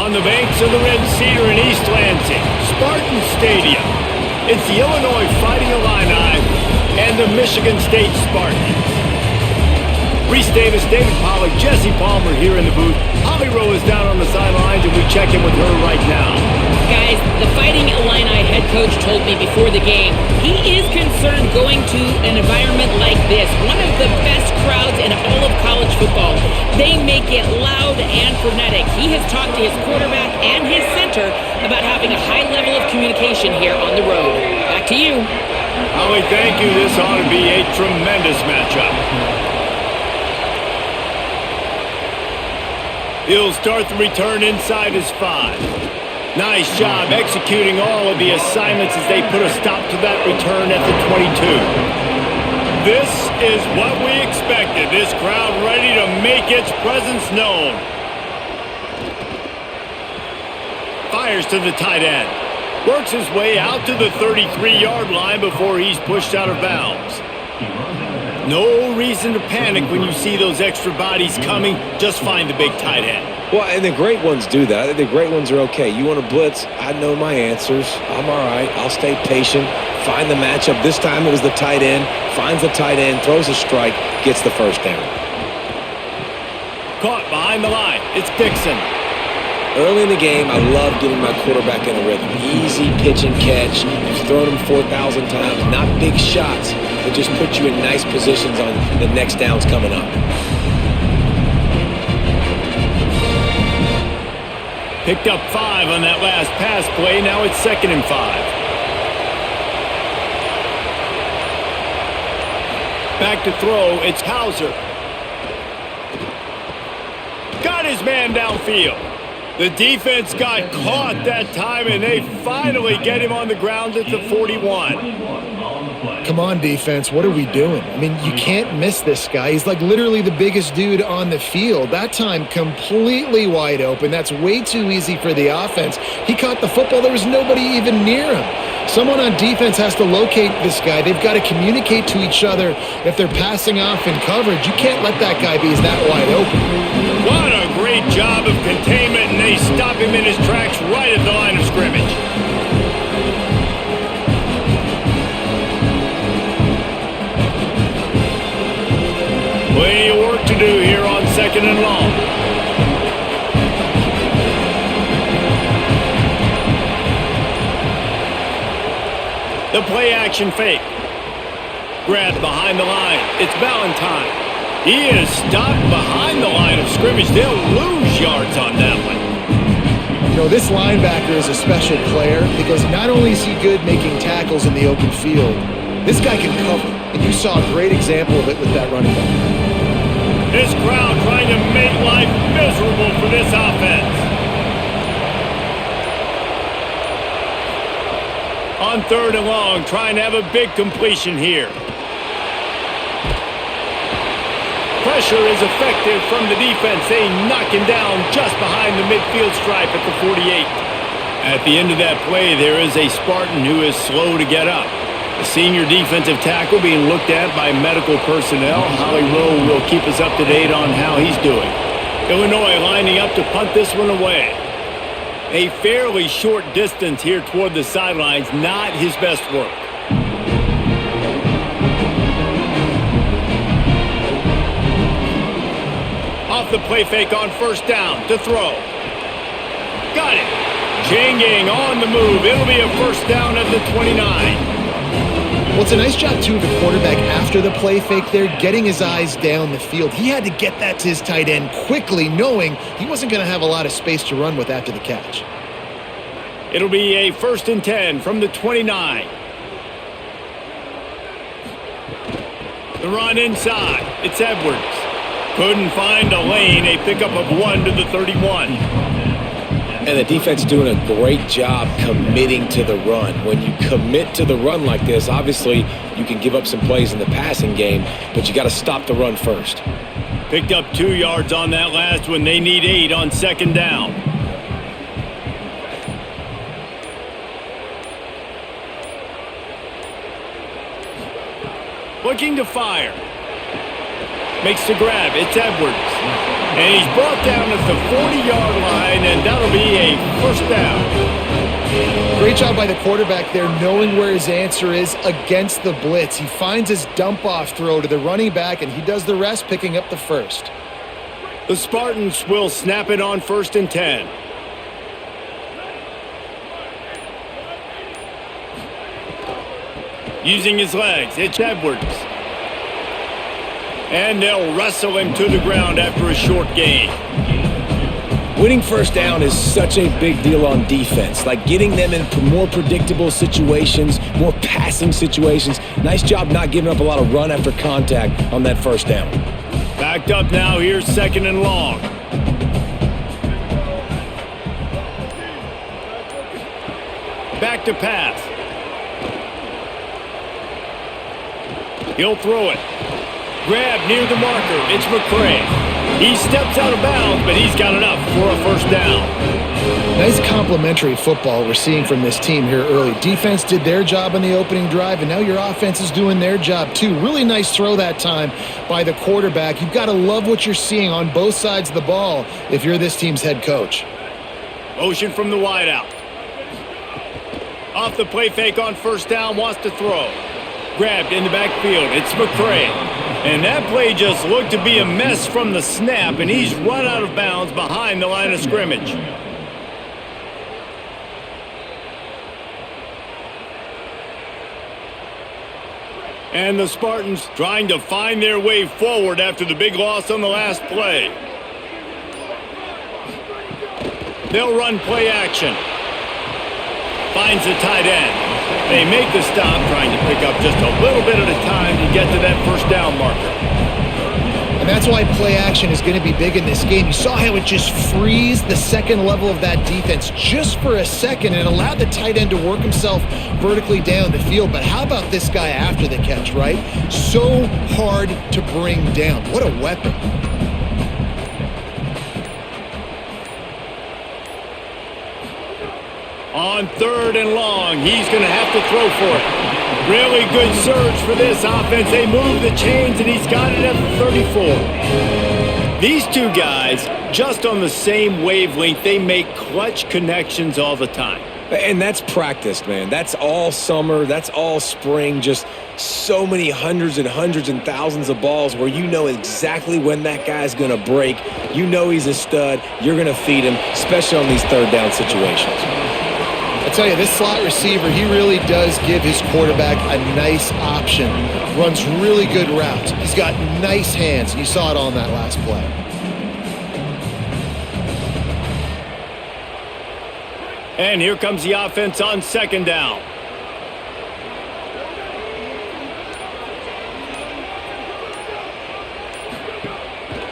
On the banks of the Red Cedar in East Lansing, Spartan Stadium. It's the Illinois Fighting Illini and the Michigan State Spartans. Reese Davis, David Pollack, Jesse Palmer here in the booth. Holly Rowe is down on the sidelines, and we check in with her right now. Guys, the Fighting Illini head coach told me before the game he is concerned going to an environment like this, one of the best crowds in all of college football. They make it loud and frenetic. He has talked to his quarterback and his center about having a high level of communication here on the road. Back to you. Holly, thank you. This ought to be a tremendous matchup. He'll start the return inside his 5. Nice job executing all of the assignments as they put a stop to that return at the 22. This is what we expected. This crowd ready to make its presence known. Fires to the tight end. Works his way out to the 33-yard line before he's pushed out of bounds. No reason to panic when you see those extra bodies coming. Just find the big tight end. Well, and the great ones do that. I think the great ones are okay. You want to blitz, I know my answers. I'm all right. I'll stay patient, find the matchup. This time it was the tight end. Finds the tight end, throws a strike, gets the first down. Caught behind the line. It's Dixon. Early in the game, I love getting my quarterback in the rhythm. Easy pitch and catch. You've thrown him 4,000 times. Not big shots, but just put you in nice positions on the next downs coming up. Picked up 5 on that last pass play. Now it's 2nd and 5. Back to throw. It's Hauser. Got his man downfield. The defense got caught that time, and they finally get him on the ground at the 41. Come on, defense. What are we doing? I mean, you can't miss this guy. He's like literally the biggest dude on the field. That time, completely wide open. That's way too easy for the offense. He caught the football. There was nobody even near him. Someone on defense has to locate this guy. They've got to communicate to each other if they're passing off in coverage. You can't let that guy be that wide open. What a great job of containment, and they stop him in his tracks right at the line of scrimmage. Plenty of work to do here on 2nd and long. The play action fake. Grabbed behind the line. It's Valentine. He is stopped behind the line of scrimmage. They'll lose yards on that one. You know, this linebacker is a special player because not only is he good making tackles in the open field, this guy can cover. And you saw a great example of it with that running back. This crowd trying to make life miserable for this offense. On 3rd and long, trying to have a big completion here. Pressure is effective from the defense. They knock him down just behind the midfield stripe at the 48. At the end of that play, there is a Spartan who is slow to get up. The senior defensive tackle being looked at by medical personnel. Holly Rowe will keep us up to date on how he's doing. Illinois lining up to punt this one away. A fairly short distance here toward the sidelines, not his best work. Off the play fake on 1st down to throw. Got it. Changing on the move. It'll be a 1st down at the 29. Well, it's a nice job, too, of the quarterback after the play fake there, getting his eyes down the field. He had to get that to his tight end quickly, knowing he wasn't going to have a lot of space to run with after the catch. It'll be a 1st and 10 from the 29. The run inside. It's Edwards. Couldn't find a lane. A pickup of 1 to the 31. And the defense doing a great job committing to the run. When you commit to the run like this, obviously you can give up some plays in the passing game, but you got to stop the run first. Picked up 2 yards on that last one. They need 8 on 2nd down. Looking to fire. Makes the grab. It's Edwards. And he's brought down at the 40-yard line, and that'll be a first down. Great job by the quarterback there, knowing where his answer is against the blitz. He finds his dump-off throw to the running back, and he does the rest, picking up the first. The Spartans will snap it on 1st and 10. Using his legs, it's Edwards. And they'll wrestle him to the ground after a short gain. Winning first down is such a big deal on defense, like getting them in more predictable situations, more passing situations. Nice job not giving up a lot of run after contact on that first down. Backed up now, here's 2nd and long. Back to pass. He'll throw it. Grab near the marker, it's McCray. He steps out of bounds, but he's got enough for a first down. Nice complementary football we're seeing from this team here early. Defense did their job on the opening drive, and now your offense is doing their job too. Really nice throw that time by the quarterback. You've got to love what you're seeing on both sides of the ball if you're this team's head coach. Motion from the wideout. Off the play fake on first down, wants to throw. Grabbed in the backfield, it's McCray. And that play just looked to be a mess from the snap, and he's run out of bounds behind the line of scrimmage. And the Spartans trying to find their way forward after the big loss on the last play. They'll run play action. Finds the tight end. They make the stop, trying to pick up just a little bit at a time to get to that first down marker. And that's why play action is going to be big in this game. You saw how it just frees the second level of that defense just for a second and allowed the tight end to work himself vertically down the field. But how about this guy after the catch, right? So hard to bring down. What a weapon. On 3rd and long, he's going to have to throw for it. Really good surge for this offense. They move the chains, and he's got it at the 34. These two guys, just on the same wavelength, they make clutch connections all the time. And that's practiced, man. That's all summer. That's all spring. Just so many hundreds and thousands of balls where you know exactly when that guy's going to break. You know he's a stud. You're going to feed him, especially on these third down situations. I tell you, this slot receiver, he really does give his quarterback a nice option. Runs really good routes. He's got nice hands. You saw it on that last play. And here comes the offense on 2nd down.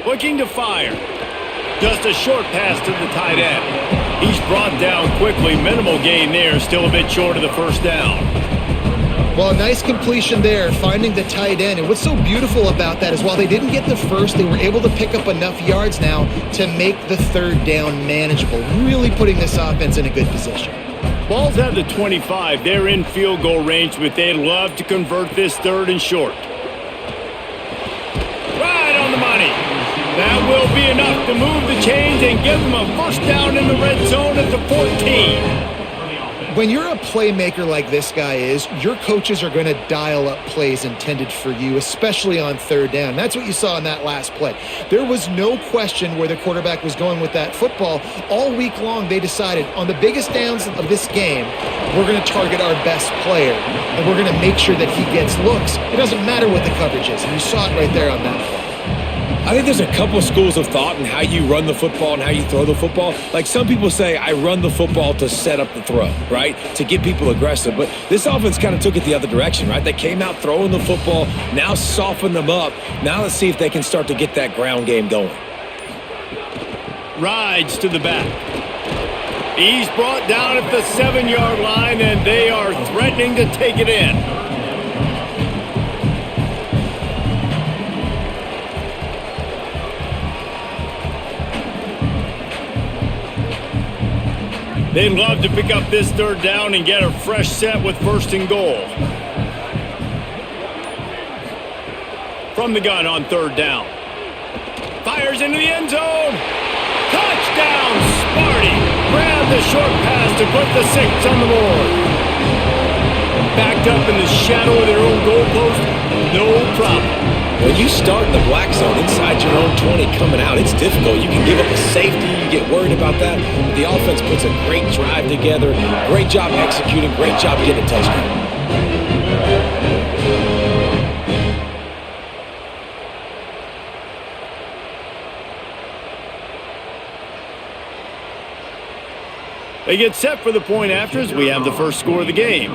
Looking to fire. Just a short pass to the tight end. He's brought down quickly. Minimal gain there. Still a bit short of the first down. Well, a nice completion there, finding the tight end. And what's so beautiful about that is while they didn't get the first, they were able to pick up enough yards now to make the third down manageable. Really putting this offense in a good position. Ball's at the 25. They're in field goal range, but they'd love to convert this 3rd and short. Right on the money. That will be enough to move the chains and give them a first down in the red zone at the 14. When you're a playmaker like this guy is, your coaches are going to dial up plays intended for you, especially on 3rd down. That's what you saw in that last play. There was no question where the quarterback was going with that football. All week long, they decided on the biggest downs of this game, we're going to target our best player, and we're going to make sure that he gets looks. It doesn't matter what the coverage is, and you saw it right there on that play. I think there's a couple schools of thought in how you run the football and how you throw the football. Like some people say, I run the football to set up the throw, right? To get people aggressive. But this offense kind of took it the other direction, right? They came out throwing the football, now soften them up. Now let's see if they can start to get that ground game going. Rides to the back. He's brought down at the 7-yard line, and they are threatening to take it in. They'd love to pick up this 3rd down and get a fresh set with 1st and goal. From the gun on 3rd down. Fires into the end zone. Touchdown, Sparty. Grabs with a short pass to put the 6 on the board. Backed up in the shadow of their own goalpost, no problem. When you start in the black zone inside your own 20 coming out, it's difficult. You can give up a safety. You get worried about that. But the offense puts a great drive together. Great job executing. Great job getting a touchdown. They get set for the point after as we have the first score of the game.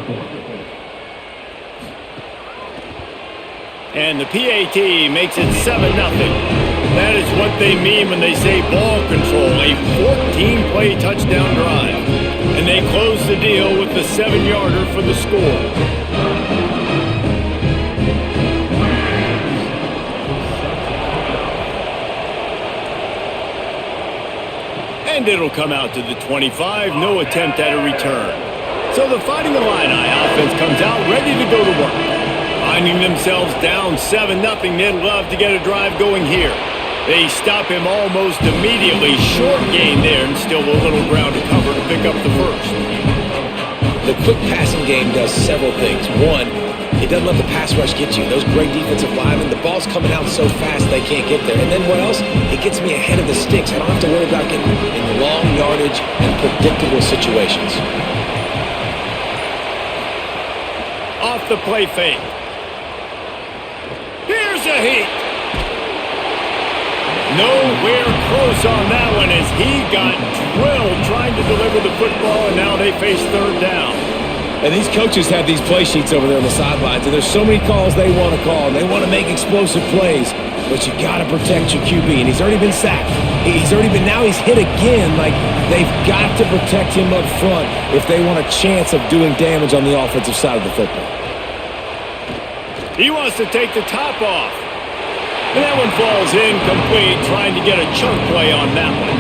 And the PAT makes it 7-0. That is what they mean when they say ball control, a 14-play touchdown drive. And they close the deal with the 7-yarder for the score. And it'll come out to the 25, no attempt at a return. So the Fighting Illini offense comes out ready to go to work. Finding themselves down 7-0, they'd love to get a drive going here. They stop him almost immediately. Short gain there and still a little ground to cover to pick up the first. The quick passing game does several things. One, it doesn't let the pass rush get you. Those great defensive linemen, the ball's coming out so fast they can't get there. And then what else? It gets me ahead of the sticks. I don't have to worry about getting in long yardage and predictable situations. Off the play fake. Here's a heat. Nowhere close on that one as he got drilled trying to deliver the football, and now they face third down. And these coaches have these play sheets over there on the sidelines, and there's so many calls they want to call, and they want to make explosive plays, but you got to protect your QB, and he's already been sacked. Now he's hit again. Like, they've got to protect him up front if they want a chance of doing damage on the offensive side of the football. He wants to take the top off. And that one falls incomplete, trying to get a chunk play on that one.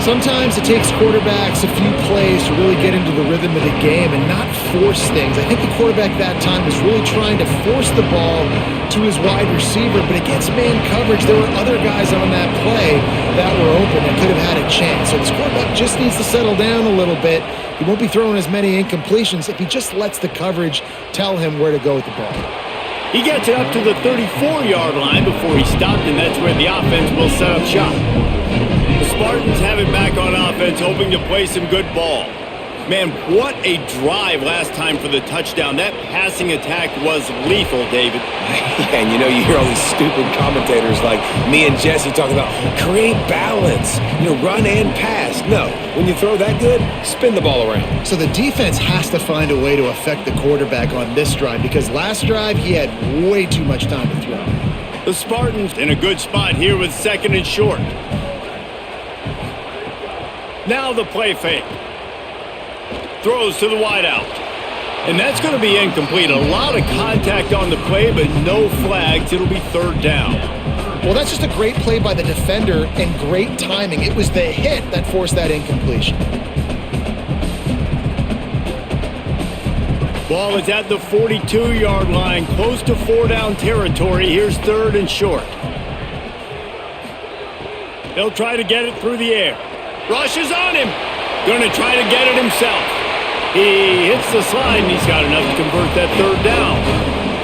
Sometimes it takes quarterbacks a few plays to really get into the rhythm of the game and not force things. I think the quarterback that time was really trying to force the ball to his wide receiver, but against man coverage, there were other guys on that play that were open and could have had a chance. So this quarterback just needs to settle down a little bit. He won't be throwing as many incompletions if he just lets the coverage tell him where to go with the ball. He gets it up to the 34-yard line before he stopped, and that's where the offense will set up shop. The Spartans have it back on offense, hoping to play some good ball. Man, what a drive last time for the touchdown. That passing attack was lethal, David. Yeah, and you hear all these stupid commentators like me and Jesse talking about create balance, run and pass. No, when you throw that good, spin the ball around. So the defense has to find a way to affect the quarterback on this drive because last drive he had way too much time to throw. The Spartans in a good spot here with 2nd and short. Now the play fake. Throws to the wideout. And that's going to be incomplete. A lot of contact on the play, but no flags. It'll be third down. Well, that's just a great play by the defender and great timing. It was the hit that forced that incompletion. Ball is at the 42-yard line, close to 4-down territory. Here's 3rd and short. They'll try to get it through the air. Rush is on him. Going to try to get it himself. He hits the slide, and he's got enough to convert that third down.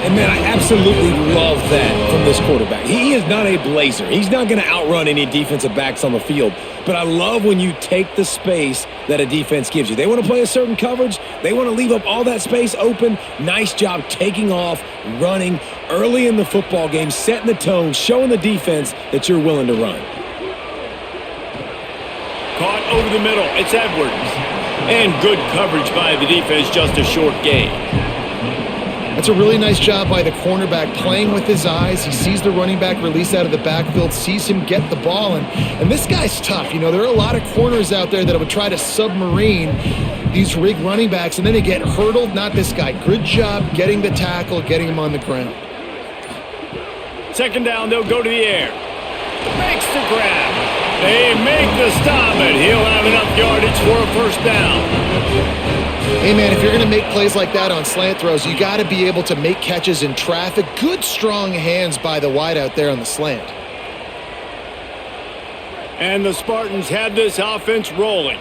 And, man, I absolutely love that from this quarterback. He is not a blazer. He's not going to outrun any defensive backs on the field. But I love when you take the space that a defense gives you. They want to play a certain coverage. They want to leave up all that space open. Nice job taking off, running early in the football game, setting the tone, showing the defense that you're willing to run. Caught over the middle. It's Edwards. And good coverage by the defense, just a short gain. That's a really nice job by the cornerback playing with his eyes. He sees the running back release out of the backfield, sees him get the ball, and this guy's tough. There are a lot of corners out there that would try to submarine these rig running backs, and then they get hurdled. Not this guy. Good job getting the tackle, getting him on the ground. 2nd down, they'll go to the air. Makes the grab. They make the stop, and he'll have enough yardage for a first down. Hey, man, if you're going to make plays like that on slant throws, you got to be able to make catches in traffic. Good, strong hands by the wideout there on the slant. And the Spartans have this offense rolling.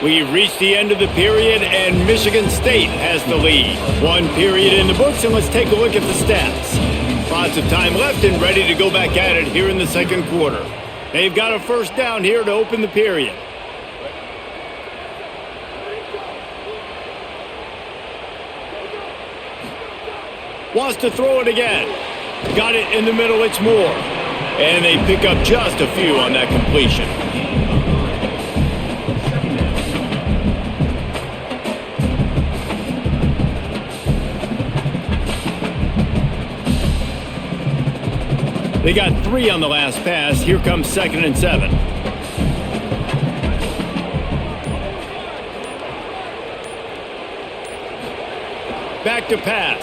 We've reached the end of the period, and Michigan State has the lead. One period in the books, and let's take a look at the stats. Lots of time left and ready to go back at it here in the second quarter. They've got a first down here to open the period. Wants to throw it again. Got it in the middle, it's Moore. And they pick up just a few on that completion. They got 3 on the last pass. Here comes 2nd and 7. Back to pass.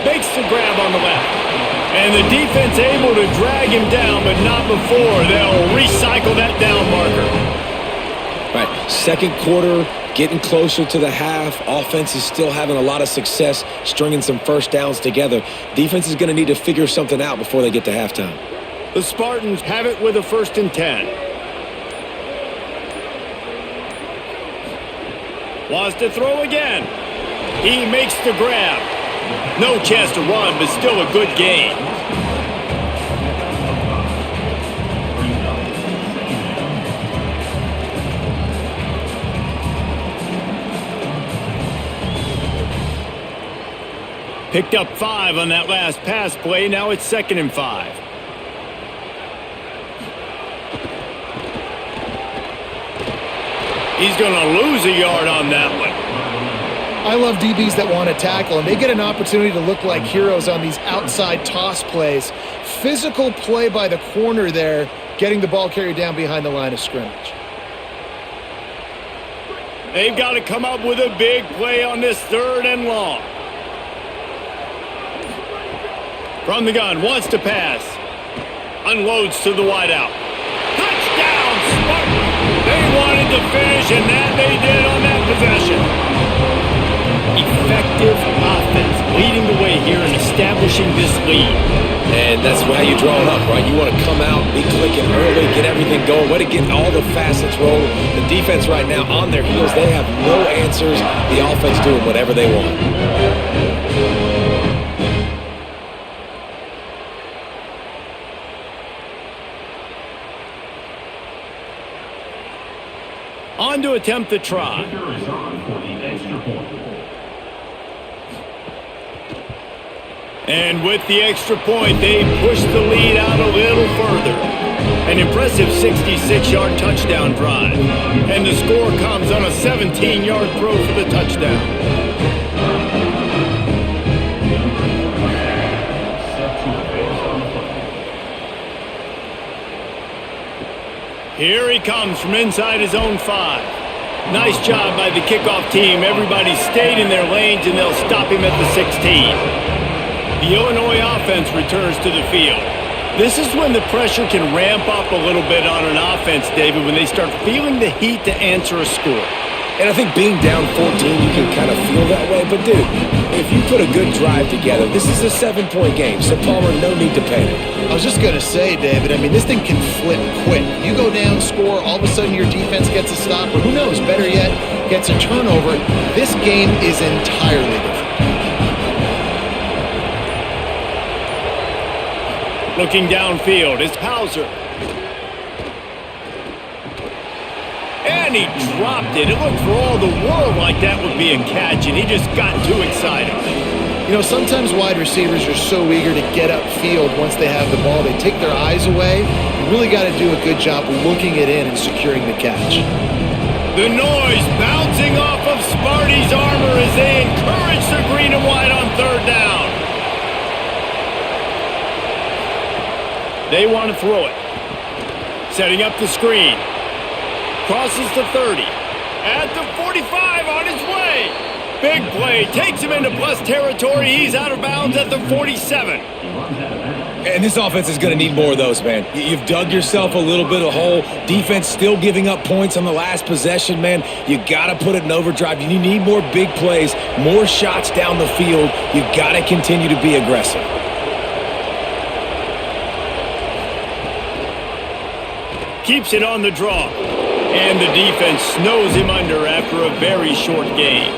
Makes the grab on the left. And the defense able to drag him down, but not before. They'll recycle that down marker. Right, second quarter, getting closer to the half. Offense is still having a lot of success stringing some first downs together. Defense is going to need to figure something out before they get to halftime. The Spartans have it with a 1st and 10. Wants to throw again. He makes the grab. No chance to run, but still a good gain. Picked up 5 on that last pass play. Now it's 2nd and 5. He's going to lose a yard on that one. I love DBs that want to tackle, and they get an opportunity to look like heroes on these outside toss plays. Physical play by the corner there, getting the ball carried down behind the line of scrimmage. They've got to come up with a big play on this 3rd and long. From the gun, wants to pass. Unloads to the wideout. Touchdown, Spartan! They wanted to finish, and that they did on that possession. Effective offense leading the way here and establishing this lead. And that's how you draw it up, right? You want to come out, be clicking early, get everything going, way to get all the facets rolling. The defense right now on their heels, they have no answers. The offense doing whatever they want. On to attempt the try. And with the extra point, they push the lead out a little further. An impressive 66-yard touchdown drive. And the score comes on a 17-yard throw for the touchdown. Here he comes from inside his own 5. Nice job by the kickoff team. Everybody stayed in their lanes, and they'll stop him at the 16. The Illinois offense returns to the field. This is when the pressure can ramp up a little bit on an offense, David, when they start feeling the heat to answer a score. And I think being down 14, you can kind of feel that way. But, dude, if you put a good drive together, this is a 7-point game. So, Palmer, no need to panic. I was just going to say, David, I mean, this thing can flip quick. You go down, score, all of a sudden your defense gets a stop, or who knows, better yet, gets a turnover. This game is entirely different. Looking downfield is Hauser. And he dropped it. It looked for all the world like that would be a catch, and he just got too excited. You know, sometimes wide receivers are so eager to get upfield once they have the ball, they take their eyes away. You really got to do a good job looking it in and securing the catch. The noise bouncing off of Sparty's armor as they encourage the green and white on 3rd down. They want to throw it. Setting up the screen. Crosses the 30. At the 45 on his way. Big play. Takes him into plus territory. He's out of bounds at the 47. And this offense is going to need more of those, man. You've dug yourself a little bit of hole. Defense still giving up points on the last possession, man. You got to put it in overdrive. You need more big plays, more shots down the field. You got to continue to be aggressive. keeps it on the draw. And the defense snows him under after a very short gain.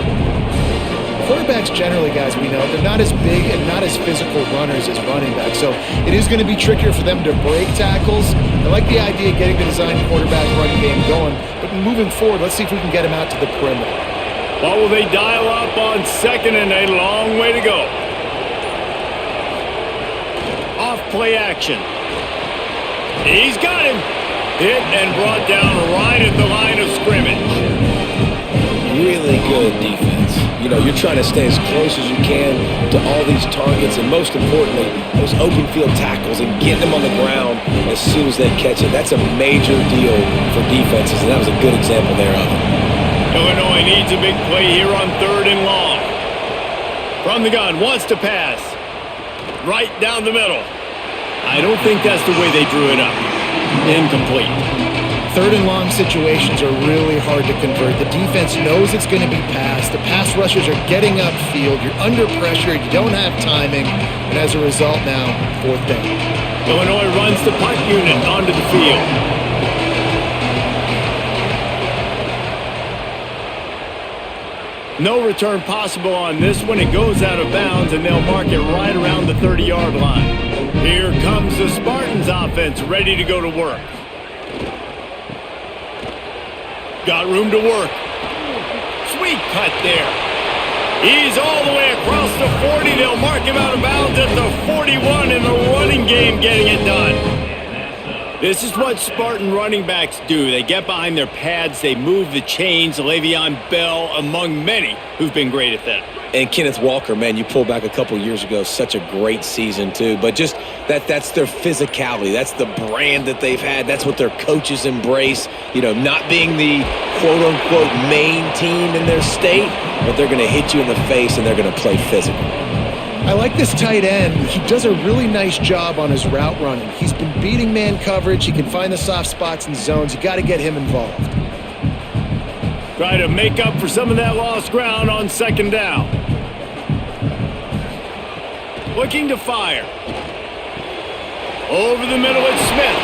Quarterbacks generally, guys, we know, they're not as big and not as physical runners as running backs, so it is going to be trickier for them to break tackles. I like the idea of getting the design quarterback run game going, but moving forward, let's see if we can get him out to the perimeter. What will they dial up on second and a long way to go? Off play action. He's got him. Hit and brought down right at the line of scrimmage. Really good defense. You know, you're trying to stay as close as you can to all these targets, and most importantly, those open field tackles and getting them on the ground as soon as they catch it. That's a major deal for defenses, and that was a good example there of it. Illinois needs a big play here on 3rd and long. From the gun, wants to pass. Right down the middle. I don't think that's the way they drew it up. Incomplete. 3rd and long situations are really hard to convert. The defense knows it's going to be passed. The pass rushers are getting upfield. You're under pressure. You don't have timing. And as a result now, 4th down. Illinois runs the punt unit onto the field. No return possible on this one. It goes out of bounds, and they'll mark it right around the 30-yard line. Here comes the Spartans offense, ready to go to work. Got room to work. Sweet cut there. He's all the way across the 40. They'll mark him out of bounds at the 41 in the running game, getting it done. This is what Spartan running backs do. They get behind their pads, they move the chains. Le'Veon Bell, among many, who've been great at that. And Kenneth Walker, man, you pull back a couple years ago, such a great season too. But just that's their physicality. That's the brand that they've had. That's what their coaches embrace. You know, not being the quote-unquote main team in their state, but they're going to hit you in the face and they're going to play physical. I like this tight end. He does a really nice job on his route running. He's been beating man coverage. He can find the soft spots and zones. You got to get him involved. Try to make up for some of that lost ground on 2nd down. Looking to fire. Over the middle it's Smith.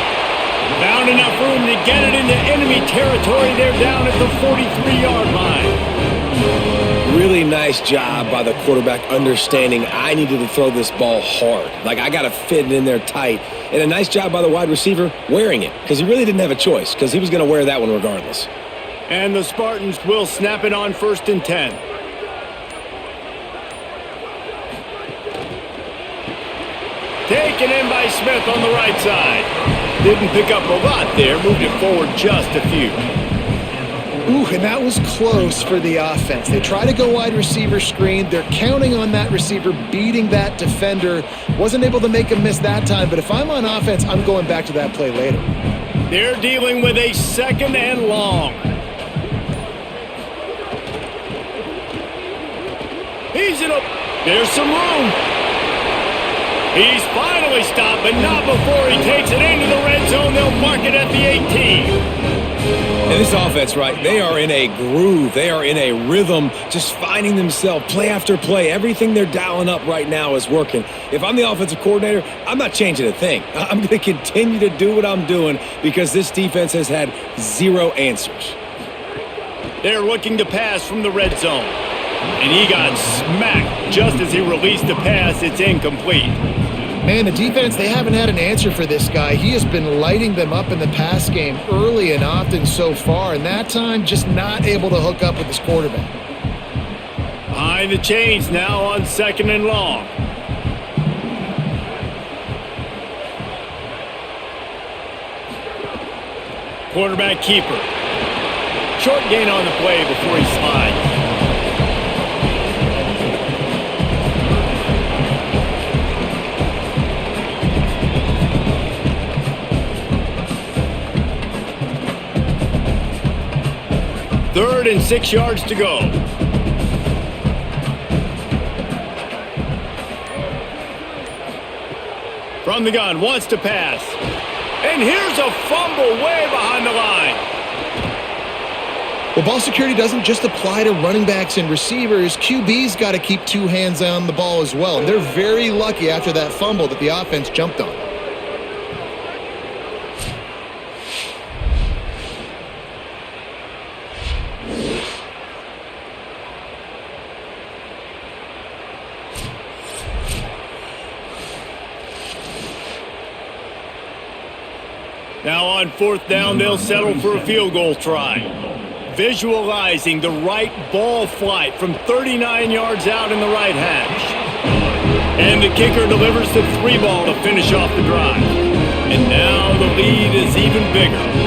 Found enough room to get it into enemy territory. They're down at the 43-yard line. Really nice job by the quarterback understanding I needed to throw this ball hard. Like, I got to fit it in there tight. And a nice job by the wide receiver wearing it, because he really didn't have a choice, because he was going to wear that one regardless. And the Spartans will snap it on 1st and 10. Taken in by Smith on the right side. Didn't pick up a lot there, moved it forward just a few. Ooh, and that was close for the offense. They try to go wide receiver screen. They're counting on that receiver beating that defender. Wasn't able to make a miss that time, but if I'm on offense, I'm going back to that play later. They're dealing with a 2nd and long. He's in a... There's some room. He's finally stopped, but not before he takes it into the red zone. They'll mark it at the 18. And this offense, right, they are in a groove. They are in a rhythm, just finding themselves play after play. Everything they're dialing up right now is working. If I'm the offensive coordinator, I'm not changing a thing. I'm going to continue to do what I'm doing because this defense has had zero answers. They're looking to pass from the red zone. And he got smacked just as he released the pass. It's incomplete. Man, the defense, they haven't had an answer for this guy. He has been lighting them up in the pass game early and often so far, and that time just not able to hook up with his quarterback. Behind the chains now on 2nd and long. Quarterback keeper. Short gain on the play before he slides. Third and 6 yards to go. From the gun, wants to pass. And here's a fumble way behind the line. Well, ball security doesn't just apply to running backs and receivers. QB's got to keep 2 hands on the ball as well. And they're very lucky after that fumble that the offense jumped on. Now on fourth down, they'll settle for a field goal try. Visualizing the right ball flight from 39 yards out in the right hash. And the kicker delivers the 3-ball to finish off the drive. And now the lead is even bigger.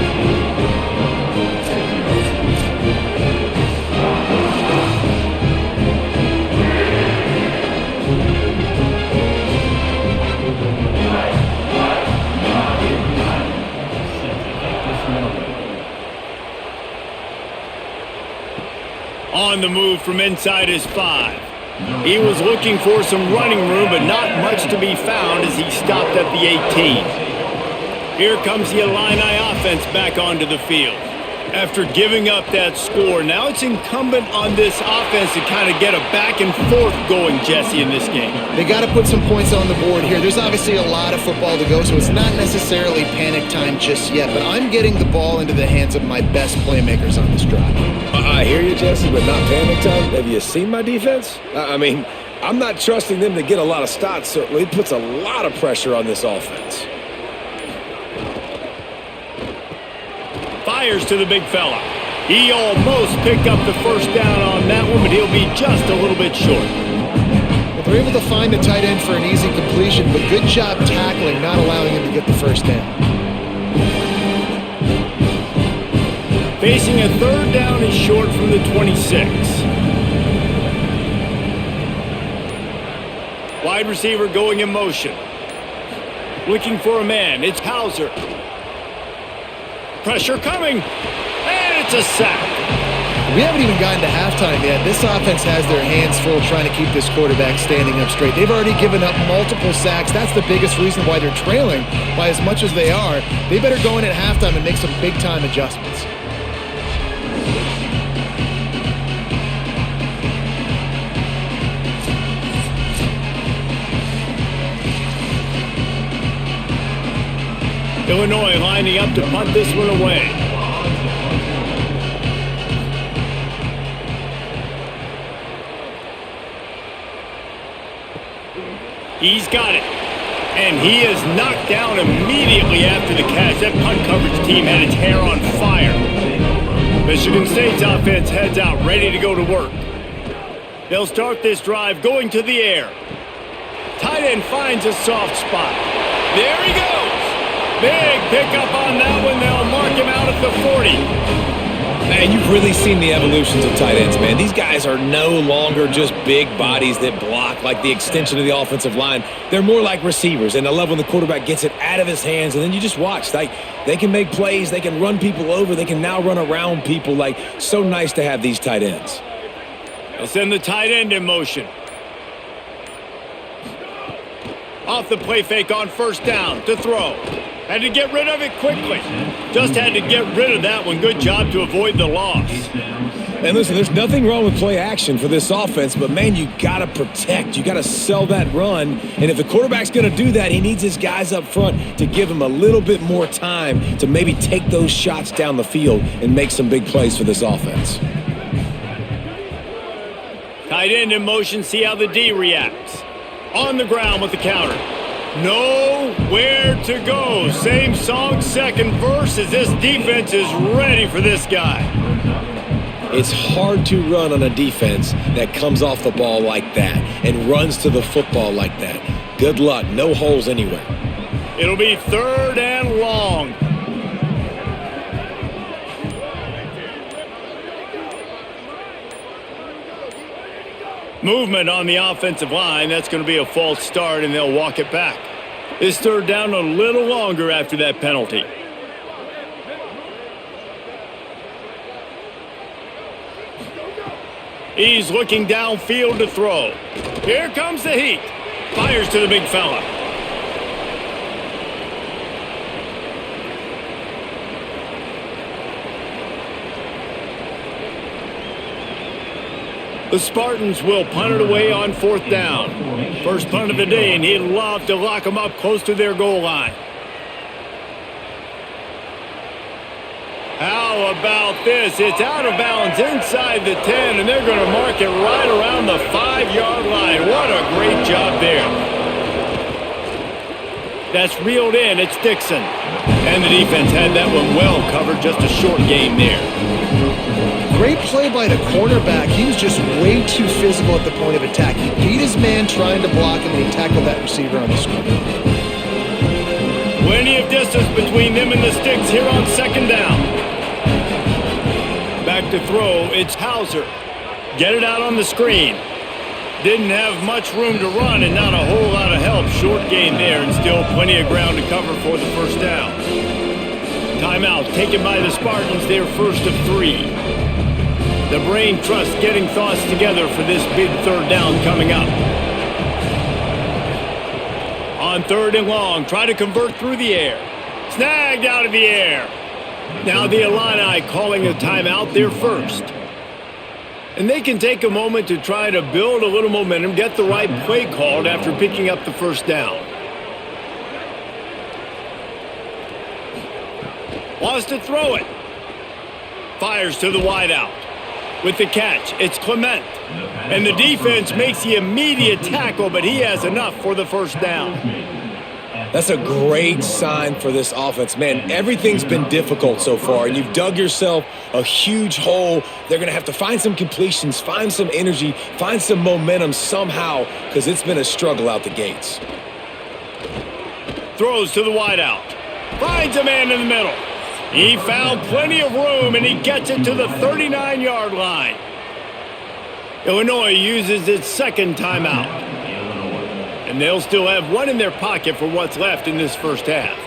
On the move from inside his 5. He was looking for some running room, but not much to be found as he stopped at the 18. Here comes the Illini offense back onto the field. After giving up that score, now it's incumbent on this offense to kind of get a back and forth going, Jesse, in this game. They got to put some points on the board here. There's obviously a lot of football to go, so it's not necessarily panic time just yet, but I'm getting the ball into the hands of my best playmakers on this drive. I hear you, Jesse, but not panic time. Have you seen my defense? I mean, I'm not trusting them to get a lot of stops, so it puts a lot of pressure on this offense. Fires to the big fella. He almost picked up the first down on that one, but he'll be just a little bit short. Well, they're able to find the tight end for an easy completion, but good job tackling, not allowing him to get the first down. Facing a third down is short from the 26. Wide receiver going in motion. Looking for a man. It's Hauser. Pressure coming. And it's a sack. We haven't even gotten to halftime yet. This offense has their hands full trying to keep this quarterback standing up straight. They've already given up multiple sacks. That's the biggest reason why they're trailing by as much as they are. They better go in at halftime and make some big-time adjustments. Illinois lining up to punt this one away. He's got it. And he is knocked down immediately after the catch. That punt coverage team had its hair on fire. Michigan State's offense heads out, ready to go to work. They'll start this drive going to the air. Tight end finds a soft spot. There he goes. Big pickup on that one. They'll mark him out at the 40. Man, you've really seen the evolutions of tight ends, man. These guys are no longer just big bodies that block like the extension of the offensive line. They're more like receivers, and I love when the quarterback gets it out of his hands, and then you just watch. They can make plays. They can run people over. They can now run around people. So nice to have these tight ends. They'll send the tight end in motion. Off the play fake on first down to throw. Had to get rid of it quickly. Just had to get rid of that one. Good job to avoid the loss. And listen, there's nothing wrong with play action for this offense, but man, you got to protect. You got to sell that run. And if the quarterback's going to do that, he needs his guys up front to give him a little bit more time to maybe take those shots down the field and make some big plays for this offense. Tight end in motion, see how the D reacts. On the ground with the counter. Nowhere to go. Same song, second verse, as this defense is ready for this guy. It's hard to run on a defense that comes off the ball like that and runs to the football like that. Good luck. No holes anywhere. It'll be third and long. Movement on the offensive line. That's going to be a false start, and they'll walk it back. This third down a little longer after that penalty. He's looking downfield to throw. Here comes the heat. Fires to the big fella. The Spartans will punt it away on fourth down. First punt of the day, and he'd love to lock them up close to their goal line. How about this? It's out of bounds inside the 10, and they're going to mark it right around the 5-yard line. What a great job there. That's reeled in. It's Dixon. And the defense had that one well covered. Just a short game there. Great play by the cornerback. He was just way too physical at the point of attack. He beat his man trying to block him, and he tackled that receiver on the screen. Plenty of distance between them and the sticks here on second down. Back to throw. It's Hauser. Get it out on the screen. Didn't have much room to run and not a whole lot of help. Short gain there and still plenty of ground to cover for the first down. Timeout taken by the Spartans, their first of 3. The brain trust getting thoughts together for this big third down coming up. On 3rd and long, try to convert through the air. Snagged out of the air. Now the Illini calling a timeout, their first. And they can take a moment to try to build a little momentum, get the right play called after picking up the first down. Wants to throw it. Fires to the wideout. With the catch, it's Clement. And the defense makes the immediate tackle, but he has enough for the first down. That's a great sign for this offense. Man, everything's been difficult so far, and you've dug yourself a huge hole. They're going to have to find some completions, find some energy, find some momentum somehow, because it's been a struggle out the gates. Throws to the wideout. Finds a man in the middle. He found plenty of room, and he gets it to the 39-yard line. Illinois uses its second timeout. And they'll still have one in their pocket for what's left in this first half.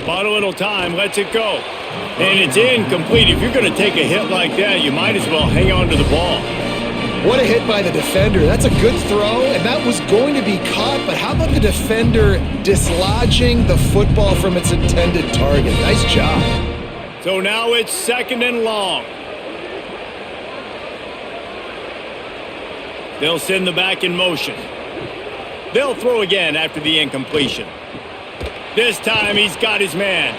Bought a little time, lets it go. And it's incomplete. If you're going to take a hit like that, you might as well hang on to the ball. What a hit by the defender. That's a good throw, and that was going to be caught, but how about the defender dislodging the football from its intended target? Nice job. So now it's 2nd and long. They'll send the back in motion. They'll throw again after the incompletion. This time he's got his man.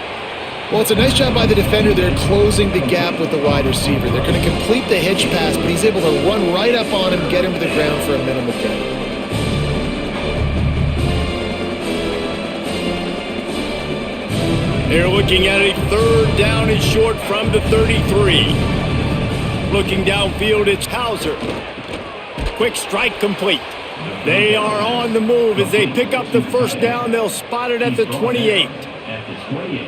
Well, it's a nice job by the defender. They're closing the gap with the wide receiver. They're going to complete the hitch pass, but he's able to run right up on him, get him to the ground for a minimal gain. They're looking at a 3rd down and short from the 33. Looking downfield, it's Hauser. Quick strike complete. They are on the move as they pick up the first down. They'll spot it at the 28.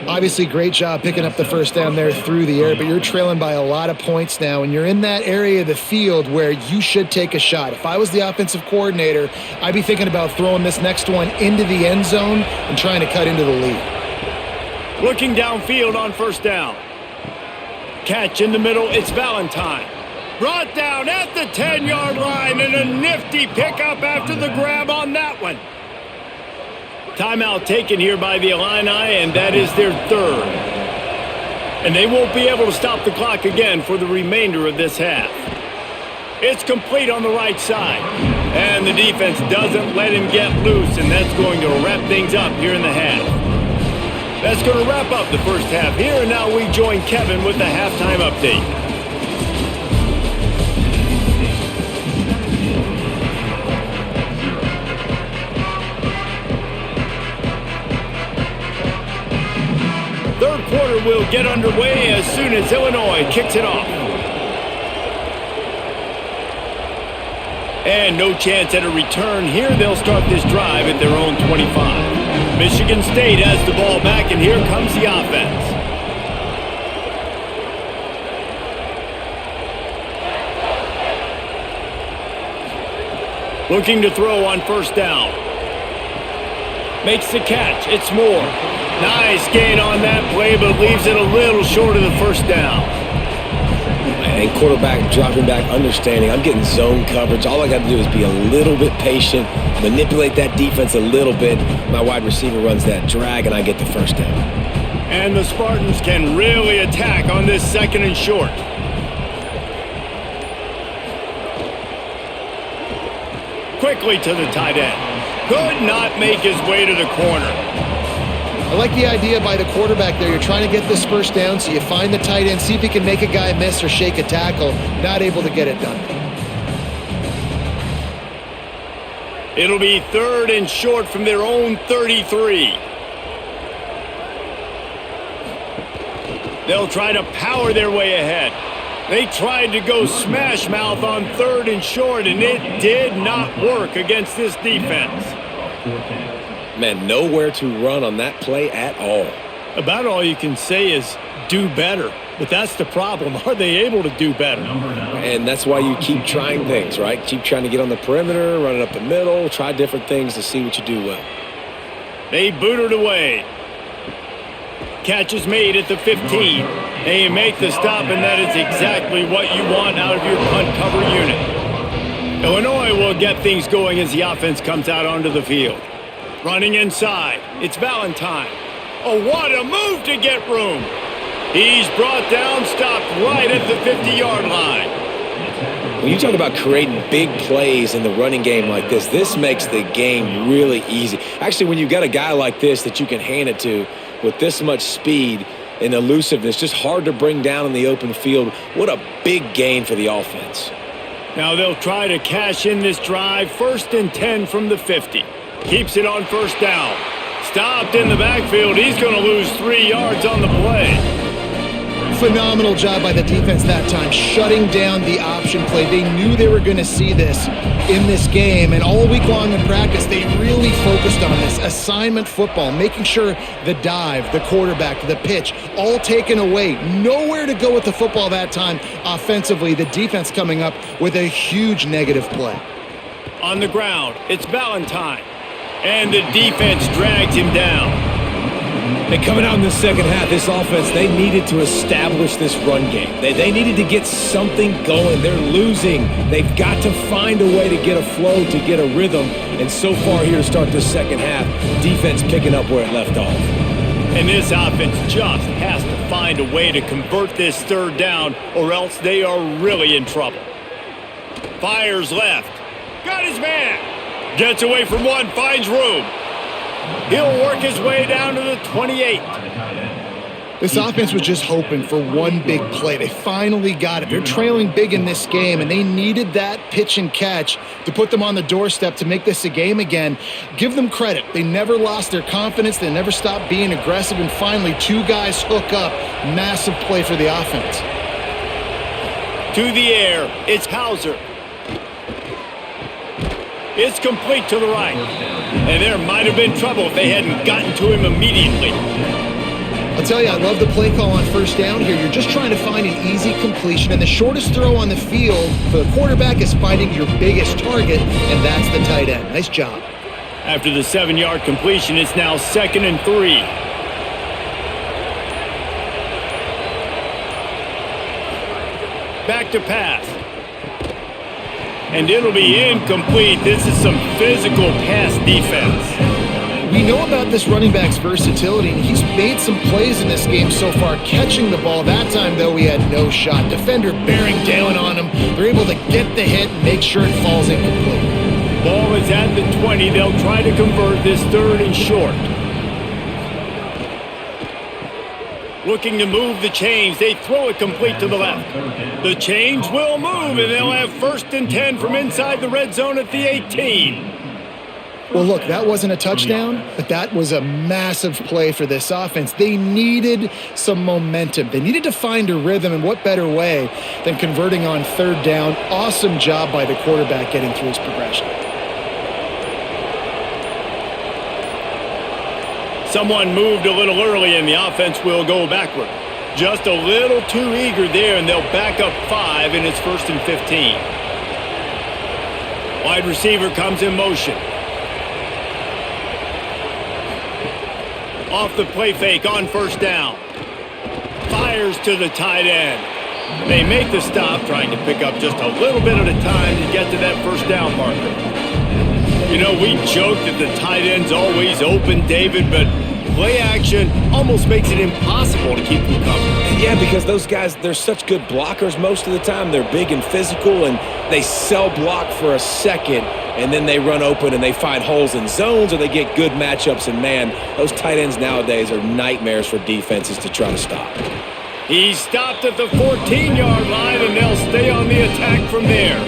Obviously, great job picking up the first down there through the air, but you're trailing by a lot of points now, and you're in that area of the field where you should take a shot. If I was the offensive coordinator, I'd be thinking about throwing this next one into the end zone and trying to cut into the lead. Looking downfield on first down. Catch in the middle, it's Valentine. Brought down at the 10-yard line, and a nifty pickup after the grab on that one. Timeout taken here by the Illini, and that is their 3rd. And they won't be able to stop the clock again for the remainder of this half. It's complete on the right side, and the defense doesn't let him get loose, and that's going to wrap things up here in the half. That's going to wrap up the first half here, and now we join Kevin with the halftime update. Third quarter will get underway as soon as Illinois kicks it off. And no chance at a return here. They'll start this drive at their own 25. Michigan State has the ball back, and here comes the offense. Looking to throw on first down. Makes the catch. It's Moore. Nice gain on that play, but leaves it a little short of the first down. And quarterback dropping back, understanding I'm getting zone coverage. All I got to do is be a little bit patient, manipulate that defense a little bit. My wide receiver runs that drag, and I get the first down. And the Spartans can really attack on this 2nd and short. Quickly to the tight end. Could not make his way to the corner. I like the idea by the quarterback there. You're trying to get this first down, so you find the tight end, see if he can make a guy miss or shake a tackle. Not able to get it done. It'll be 3rd and short from their own 33. They'll try to power their way ahead. They tried to go smash mouth on 3rd and short, and it did not work against this defense. Man, nowhere to run on that play at all. About all you can say is do better. But that's the problem. Are they able to do better? And that's why you keep trying things, right? Keep trying to get on the perimeter, run it up the middle, try different things to see what you do well. They boot it away. Catch is made at the 15. They make the stop, and that is exactly what you want out of your punt cover unit. Illinois will get things going as the offense comes out onto the field. Running inside, it's Valentine. Oh, what a move to get room. He's brought down, stopped right at the 50-yard line. When you talk about creating big plays in the running game like this makes the game really easy. Actually, when you've got a guy like this that you can hand it to with this much speed and elusiveness, just hard to bring down in the open field, what a big gain for the offense. Now they'll try to cash in this drive. 1st and 10 from the 50. Keeps it on 1st down. Stopped in the backfield. He's going to lose 3 yards on the play. Phenomenal job by the defense that time, shutting down the option play. They knew they were going to see this in this game, and all week long in practice, they really focused on this assignment football, making sure the dive, the quarterback, the pitch, all taken away. Nowhere to go with the football that time offensively. The defense coming up with a huge negative play. On the ground, it's Valentine, and the defense drags him down. And coming out in the second half, this offense, they needed to establish this run game. They needed to get something going. They're losing. They've got to find a way to get a flow, to get a rhythm. And so far here to start the second half, defense picking up where it left off. And this offense just has to find a way to convert this 3rd down, or else they are really in trouble. Fires left. Got his man. Gets away from one, finds room. He'll work his way down to the 28. This offense was just hoping for one big play. They finally got it. They're trailing big in this game, and they needed that pitch and catch to put them on the doorstep to make this a game again. Give them credit. They never lost their confidence. They never stopped being aggressive, and finally 2 guys hook up. Massive play for the offense. To the air, it's Hauser. It's complete to the right. And there might have been trouble if they hadn't gotten to him immediately. I'll tell you, I love the play call on 1st down here. You're just trying to find an easy completion, and the shortest throw on the field for the quarterback is finding your biggest target, and that's the tight end. Nice job. After the 7-yard completion, it's now 2nd and 3. Back to pass. And it'll be incomplete. This is some physical pass defense. We know about this running back's versatility, and he's made some plays in this game so far, catching the ball. That time, though, he had no shot. Defender bearing down on him. They're able to get the hit and make sure it falls incomplete. Ball is at the 20. They'll try to convert this 3rd and short. Looking to move the chains. They throw it complete to the left. The chains will move, and they'll have 1st and 10 from inside the red zone at the 18. Well, look, that wasn't a touchdown, but that was a massive play for this offense. They needed some momentum. They needed to find a rhythm, and what better way than converting on 3rd down. Awesome job by the quarterback getting through his progression. Someone moved a little early, and the offense will go backward. Just a little too eager there, and they'll back up 5, and it's 1st and 15. Wide receiver comes in motion. Off the play fake on 1st down. Fires to the tight end. They make the stop, trying to pick up just a little bit at a time to get to that 1st down marker. You know, we joke that the tight end's always open, David, but play action almost makes it impossible to keep them covered. Yeah, because those guys, they're such good blockers most of the time. They're big and physical, and they cell block for a second, and then they run open and they find holes in zones, or they get good matchups. And, man, those tight ends nowadays are nightmares for defenses to try to stop. He stopped at the 14-yard line, and they'll stay on the attack from there.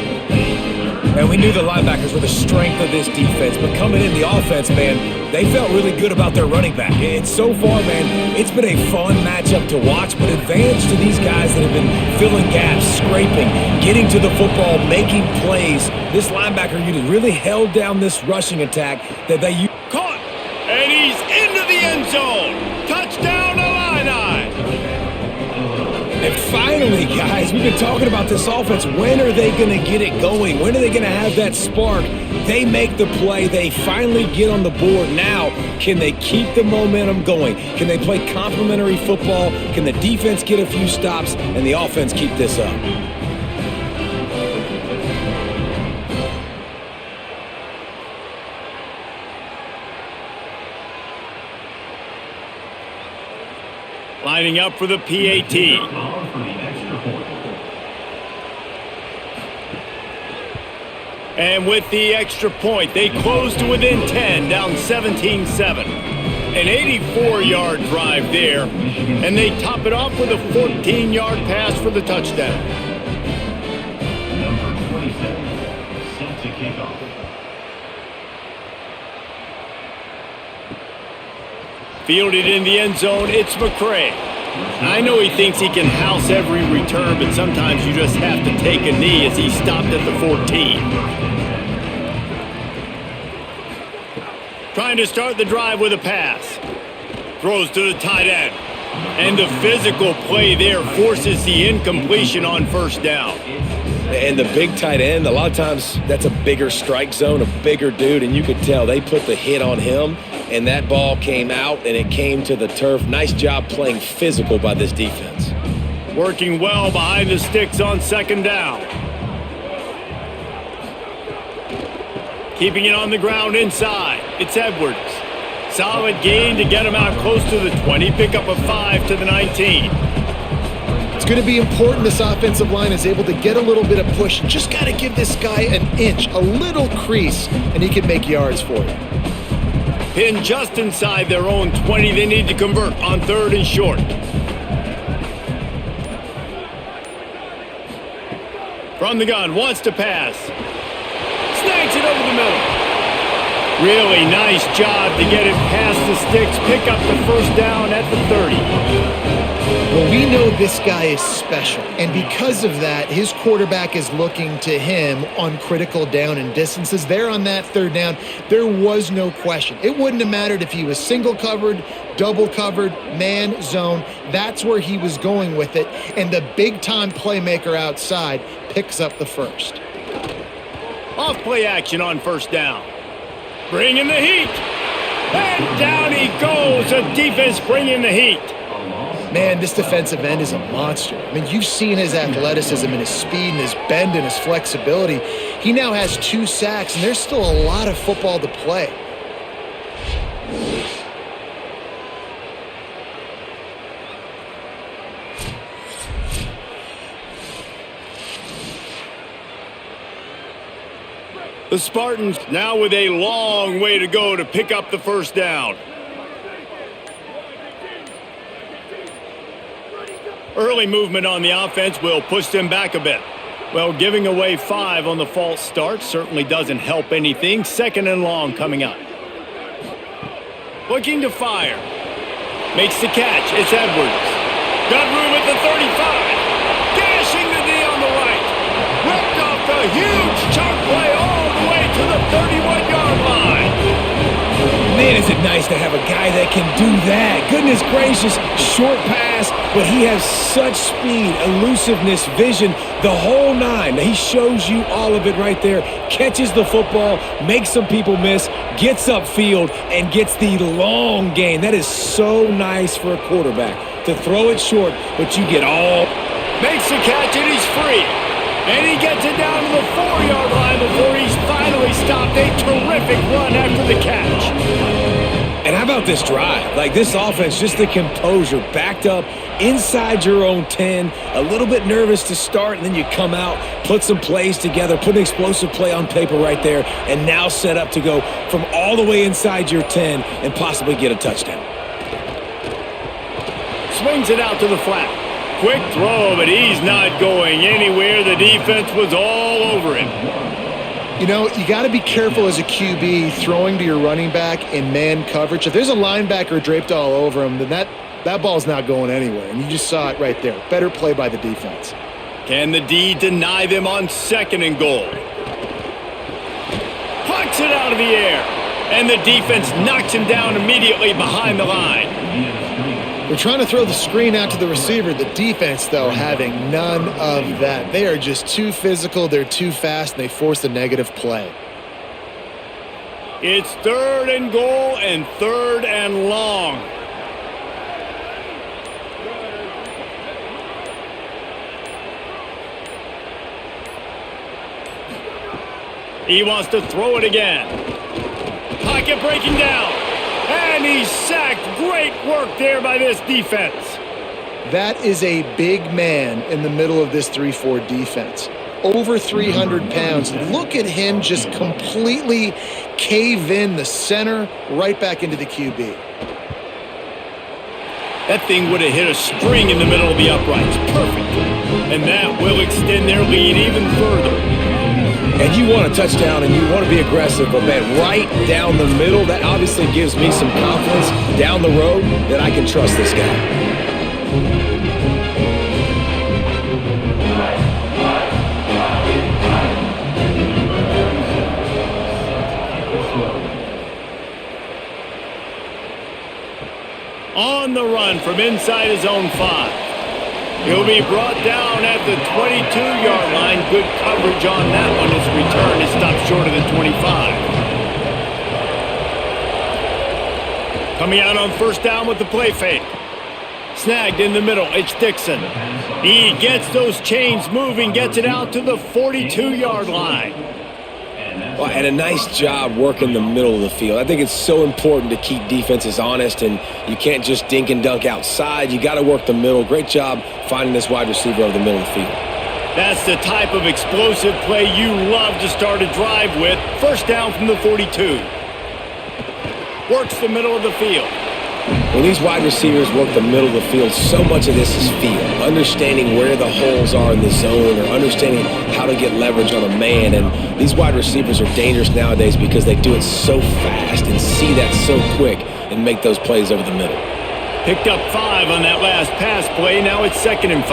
And we knew the linebackers were the strength of this defense, but coming in the offense, man, they felt really good about their running back. And so far, man, it's been a fun matchup to watch, but advantage to these guys that have been filling gaps, scraping, getting to the football, making plays. This linebacker unit really held down this rushing attack that they used. Caught, and he's into the end zone. Touchdown, Illini. And finally, guys, we've been talking about this offense. When are they going to get it going? When are they going to have that spark? They make the play. They finally get on the board. Now, can they keep the momentum going? Can they play complementary football? Can the defense get a few stops and the offense keep this up? Lining up for the PAT. And with the extra point, they close to within 10, down 17-7. An 84-yard drive there, and they top it off with a 14-yard pass for the touchdown. Number 27, set to kick off. Fielded in the end zone, it's McCray. I know he thinks he can house every return, but sometimes you just have to take a knee as he stopped at the 14. Trying to start the drive with a pass. Throws to the tight end. And the physical play there forces the incompletion on first down. And the big tight end, a lot of times that's a bigger strike zone, a bigger dude, and you could tell they put the hit on him, and that ball came out, and it came to the turf. Nice job playing physical by this defense. Working well behind the sticks on second down. Keeping it on the ground inside. It's Edwards. Solid gain to get him out close to the 20. Pick up a 5 to the 19. It's going to be important this offensive line is able to get a little bit of push. Just got to give this guy an inch, a little crease, and he can make yards for you. Pinned just inside their own 20. They need to convert on third and short. From the gun, wants to pass. Snags it over the middle. Really nice job to get it past the sticks. Pick up the first down at the 30. Well, we know this guy is special, and because of that, his quarterback is looking to him on critical down and distances. There on that third down, there was no question. It wouldn't have mattered if he was single covered, double covered, man, zone. That's where he was going with it, and the big-time playmaker outside picks up the first. Off play action on first down. Bringing the heat. And down he goes. The defense bringing the heat. Man, this defensive end is a monster. I mean, you've seen his athleticism and his speed and his bend and his flexibility. He now has 2 sacks, and there's still a lot of football to play. The Spartans now with a long way to go to pick up the first down. Early movement on the offense will push them back a bit. Well, giving away 5 on the false start certainly doesn't help anything. Second and long coming up. Looking to fire. Makes the catch. It's Edwards. Got room at the 35. Gashing the D on the right. Ripped off the huge chunk play all the way to the 31-yard line. Man, is it nice to have a guy that can do that. Goodness gracious, short pass, but he has such speed, elusiveness, vision, the whole 9. He shows you all of it right there. Catches the football, makes some people miss, gets upfield, and gets the long gain. That is so nice for a quarterback to throw it short, but you get all. Makes the catch, and he's free. And he gets it down to the 4-yard line before he's finally stopped. A terrific run after the catch. And how about this drive? Like this offense, just the composure, backed up inside your own 10, a little bit nervous to start, and then you come out, put some plays together, put an explosive play on paper right there, and now set up to go from all the way inside your 10 and possibly get a touchdown. Swings it out to the flat. Quick throw, but he's not going anywhere. The defense was all over him. You know, you got to be careful as a QB throwing to your running back in man coverage. If there's a linebacker draped all over him, then that ball's not going anywhere. And you just saw it right there. Better play by the defense. Can the D deny them on 2nd and goal? Pucks it out of the air. And the defense knocks him down immediately behind the line. They're trying to throw the screen out to the receiver. The defense, though, having none of that. They are just too physical. They're too fast, and they force a negative play. It's 3rd and goal and 3rd and long. He wants to throw it again. Pocket breaking down. And he's sacked. Great work there by this defense. That is a big man in the middle of this 3-4 defense. Over 300 pounds. Look at him just completely cave in the center right back into the QB. That thing would have hit a string in the middle of the uprights. Perfect. And that will extend their lead even further. And you want a touchdown and you want to be aggressive, but man, right down the middle, that obviously gives me some confidence down the road that I can trust this guy. On the run from inside his own 5. He'll be brought down at the 22-yard line. Good coverage on that one. His return is stopped short of the 25. Coming out on 1st down with the play fake. Snagged in the middle. It's Dixon. He gets those chains moving, gets it out to the 42-yard line. Well, and a nice job working the middle of the field. I think it's so important to keep defenses honest, and you can't just dink and dunk outside. You got to work the middle. Great job finding this wide receiver over the middle of the field. That's the type of explosive play you love to start a drive with. 1st down from the 42. Works the middle of the field. When these wide receivers work the middle of the field, so much of this is feel. Understanding where the holes are in the zone or understanding how to get leverage on a man. And these wide receivers are dangerous nowadays because they do it so fast and see that so quick and make those plays over the middle. Picked up 5 on that last pass play. Now it's 2nd and 5.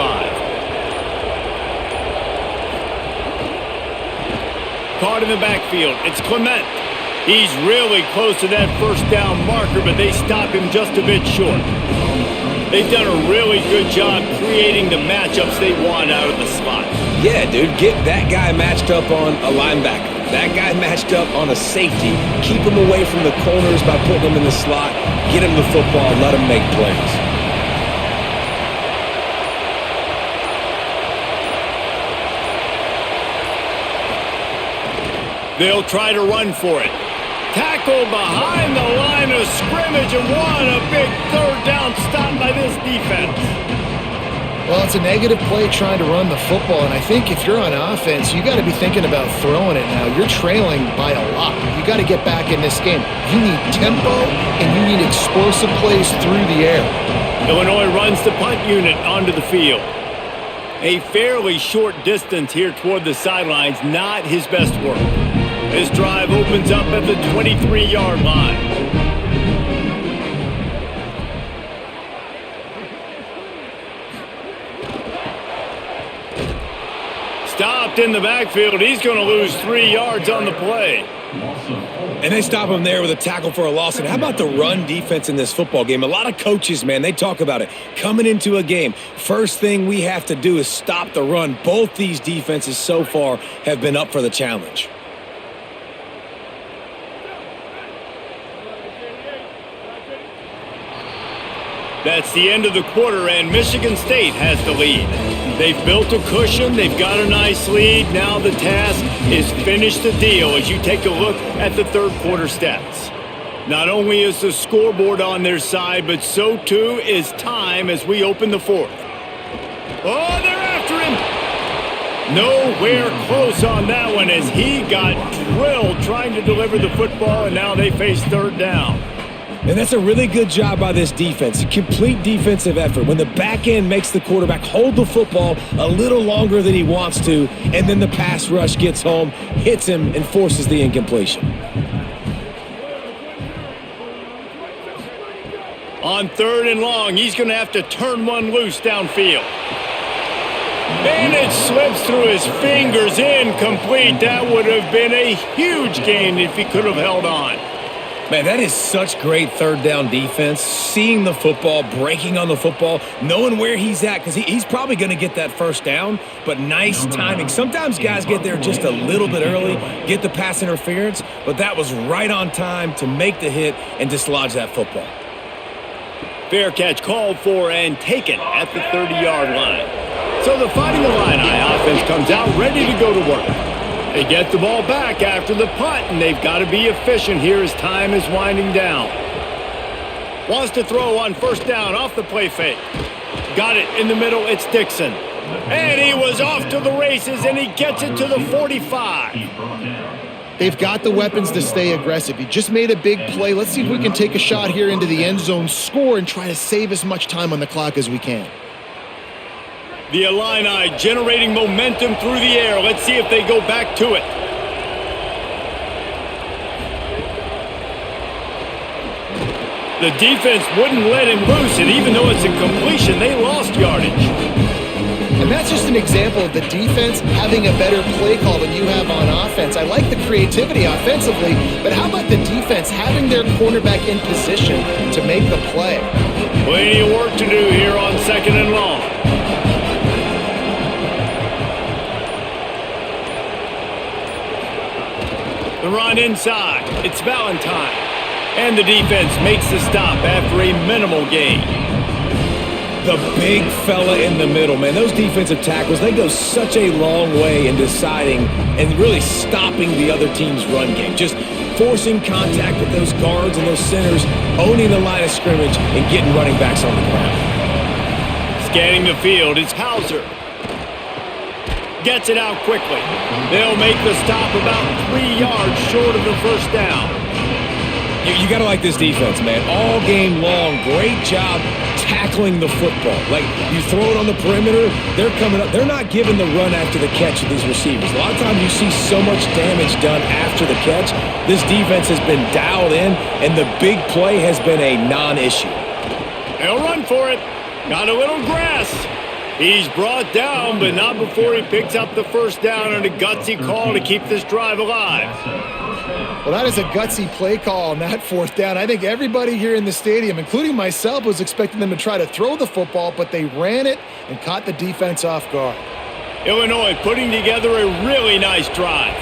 Caught in the backfield. It's Clement. He's really close to that 1st down marker, but they stop him just a bit short. They've done a really good job creating the matchups they want out of the slot. Yeah, dude, get that guy matched up on a linebacker. That guy matched up on a safety. Keep him away from the corners by putting him in the slot. Get him the football, let him make plays. They'll try to run for it. Tackle behind the line of scrimmage, and what a big 3rd down stop by this defense. Well, it's a negative play trying to run the football, and I think if you're on offense, you got to be thinking about throwing it now. You're trailing by a lot. You got to get back in this game. You need tempo, and you need explosive plays through the air. Illinois runs the punt unit onto the field. A fairly short distance here toward the sidelines, not his best work. This drive opens up at the 23-yard line. Stopped in the backfield. He's going to lose 3 yards on the play. And they stop him there with a tackle for a loss. And how about the run defense in this football game? A lot of coaches, man, they talk about it. Coming into a game, first thing we have to do is stop the run. Both these defenses so far have been up for the challenge. That's the end of the quarter, and Michigan State has the lead. They've built a cushion. They've got a nice lead. Now the task is finish the deal as you take a look at the 3rd quarter stats. Not only is the scoreboard on their side, but so too is time as we open the 4th. Oh, they're after him. Nowhere close on that one as he got drilled trying to deliver the football, and now they face 3rd down. And that's a really good job by this defense. Complete defensive effort. When the back end makes the quarterback hold the football a little longer than he wants to, and then the pass rush gets home, hits him, and forces the incompletion. On 3rd and long, he's going to have to turn one loose downfield. And it slips through his fingers, incomplete. That would have been a huge gain if he could have held on. Man, that is such great third down defense. Seeing the football, breaking on the football, knowing where he's at, because he's probably going to get that first down, but nice timing. Sometimes guys get there just a little bit early, get the pass interference, but that was right on time to make the hit and dislodge that football. Fair catch called for and taken at the 30-yard line. So the Fighting Illini offense comes out ready to go to work. They get the ball back after the punt, and they've got to be efficient here as time is winding down. Wants to throw on 1st down off the play fake. Got it in the middle, it's Dixon. And he was off to the races, and he gets it to the 45. They've got the weapons to stay aggressive. He just made a big play. Let's see if we can take a shot here into the end zone, score, and try to save as much time on the clock as we can. The Illini generating momentum through the air. Let's see if they go back to it. The defense wouldn't let him loose, and even though it's a completion, they lost yardage. And that's just an example of the defense having a better play call than you have on offense. I like the creativity offensively, but how about the defense having their quarterback in position to make the play? Plenty of work to do here on 2nd and long. The run inside. It's Valentine. And the defense makes the stop after a minimal gain. The big fella in the middle, man. Those defensive tackles, they go such a long way in deciding and really stopping the other team's run game. Just forcing contact with those guards and those centers, owning the line of scrimmage, and getting running backs on the ground. Scanning the field, it's Hauser. Gets it out quickly. They'll make the stop about 3 yards short of the 1st down. You got to like this defense, man. All game long, great job tackling the football. Like, you throw it on the perimeter, they're coming up. They're not giving the run after the catch of these receivers. A lot of times you see so much damage done after the catch. This defense has been dialed in, and the big play has been a non-issue. They'll run for it. Got a little grass. He's brought down, but not before he picks up the 1st down and a gutsy call to keep this drive alive. Well, that is a gutsy play call on that 4th down. I think everybody here in the stadium, including myself, was expecting them to try to throw the football, but they ran it and caught the defense off guard. Illinois putting together a really nice drive.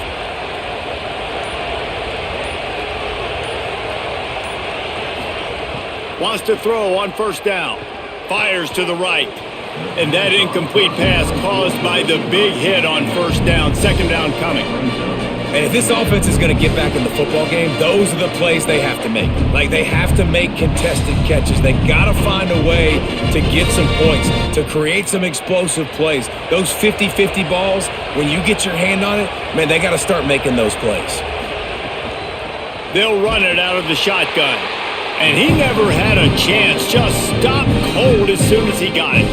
Wants to throw on 1st down. Fires to the right. And that incomplete pass caused by the big hit on 1st down. 2nd down coming. And if this offense is going to get back in the football game, those are the plays they have to make. Like, they have to make contested catches. They got to find a way to get some points, to create some explosive plays. Those 50-50 balls, when you get your hand on it, man, they got to start making those plays. They'll run it out of the shotgun. And he never had a chance. Just stopped cold as soon as he got it.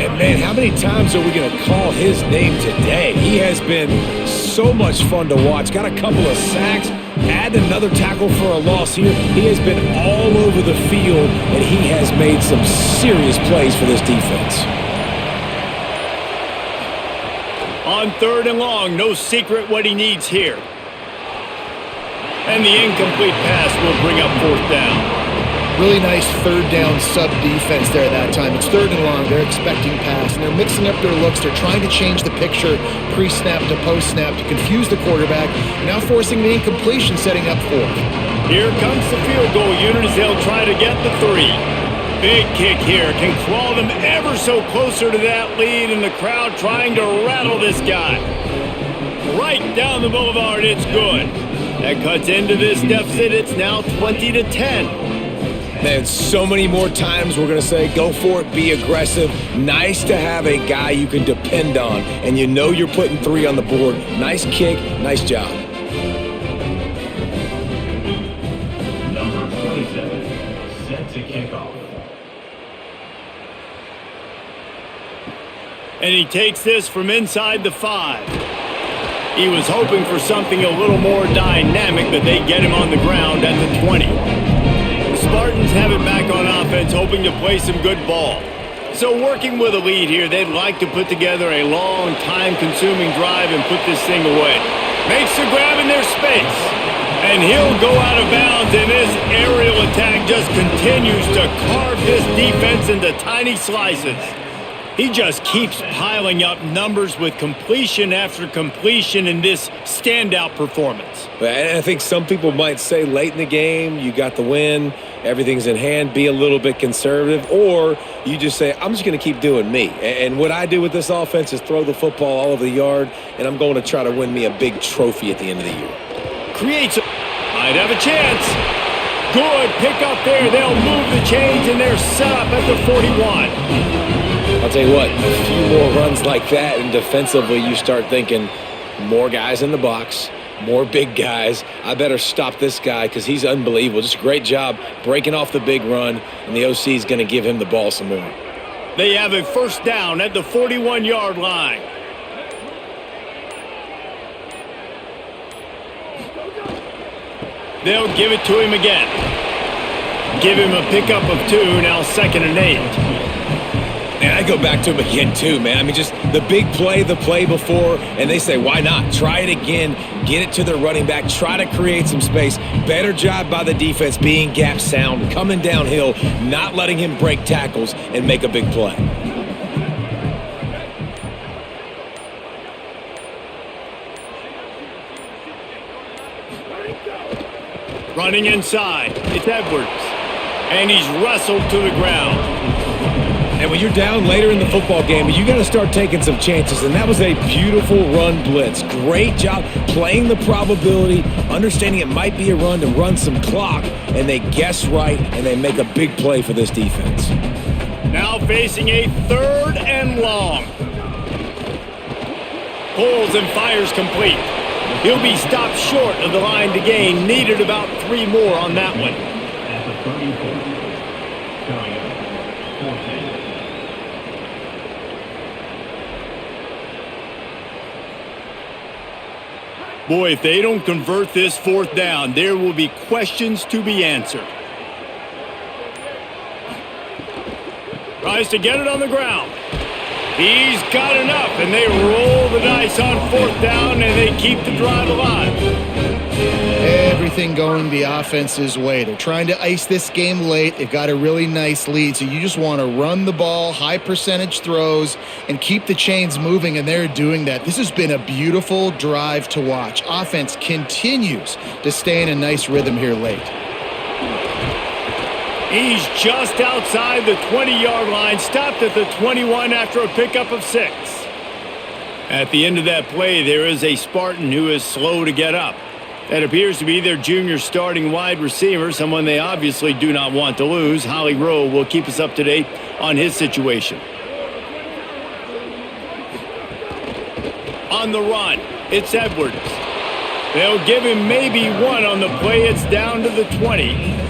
And, man, how many times are we going to call his name today? He has been so much fun to watch. Got a couple of sacks, add another tackle for a loss here. He has been all over the field, and he has made some serious plays for this defense. On 3rd and long, no secret what he needs here. And the incomplete pass will bring up 4th down. Really nice 3rd down sub defense there that time. It's 3rd and long. They're expecting pass, and they're mixing up their looks. They're trying to change the picture pre-snap to post-snap to confuse the quarterback, and now forcing the incompletion, setting up 4th. Here comes the field goal unit as they'll try to get the 3. Big kick here can crawl them ever so closer to that lead, and the crowd trying to rattle this guy. Right down the boulevard, it's good. That cuts into this deficit. It's now 20-10. Man, so many more times we're going to say, go for it, be aggressive. Nice to have a guy you can depend on, and you know you're putting 3 on the board. Nice kick, nice job. Number 27. And he takes this from inside the 5. He was hoping for something a little more dynamic, but they get him on the ground at the 20. The Spartans have it back on offense, hoping to play some good ball. So working with a lead here, they'd like to put together a long, time-consuming drive and put this thing away. Makes the grab in their space. And he'll go out of bounds, and this aerial attack just continues to carve this defense into tiny slices. He just keeps piling up numbers with completion after completion in this standout performance. And I think some people might say late in the game, you got the win, everything's in hand, be a little bit conservative, or you just say, I'm just going to keep doing me. And what I do with this offense is throw the football all over the yard, and I'm going to try to win me a big trophy at the end of the year. Creates might have a chance. Good pick up there. They'll move the chains, and they're set up at the 41. I'll tell you what, a few more runs like that, and defensively you start thinking more guys in the box, more big guys. I better stop this guy because he's unbelievable. Just a great job breaking off the big run, and the OC is going to give him the ball some more. They have a first down at the 41-yard line. They'll give it to him again. Give him a pickup of 2, now 2nd and 8. And I go back to him again, too, man. I mean, just the big play, the play before, and they say, why not? Try it again, get it to the running back, try to create some space. Better job by the defense being gap sound, coming downhill, not letting him break tackles and make a big play. Running inside, it's Edwards. And he's wrestled to the ground. And when you're down later in the football game, you got to start taking some chances. And that was a beautiful run blitz. Great job playing the probability, understanding it might be a run to run some clock. And they guess right, and they make a big play for this defense. Now facing a 3rd and long. Pulls and fires complete. He'll be stopped short of the line to gain. Needed about 3 more on that one. At the 34. Going up 14. Boy, if they don't convert this 4th down, there will be questions to be answered. Tries to get it on the ground. He's got enough, and they roll the dice on 4th down, and they keep the drive alive. Everything going the offense's way. They're trying to ice this game late. They've got a really nice lead, so you just want to run the ball, high percentage throws, and keep the chains moving, and they're doing that. This has been a beautiful drive to watch. Offense continues to stay in a nice rhythm here late. He's just outside the 20-yard line, stopped at the 21 after a pickup of 6. At the end of that play, there is a Spartan who is slow to get up. That appears to be their junior starting wide receiver, someone they obviously do not want to lose. Holly Rowe will keep us up to date on his situation. On the run, it's Edwards. They'll give him maybe 1 on the play. It's down to the 20.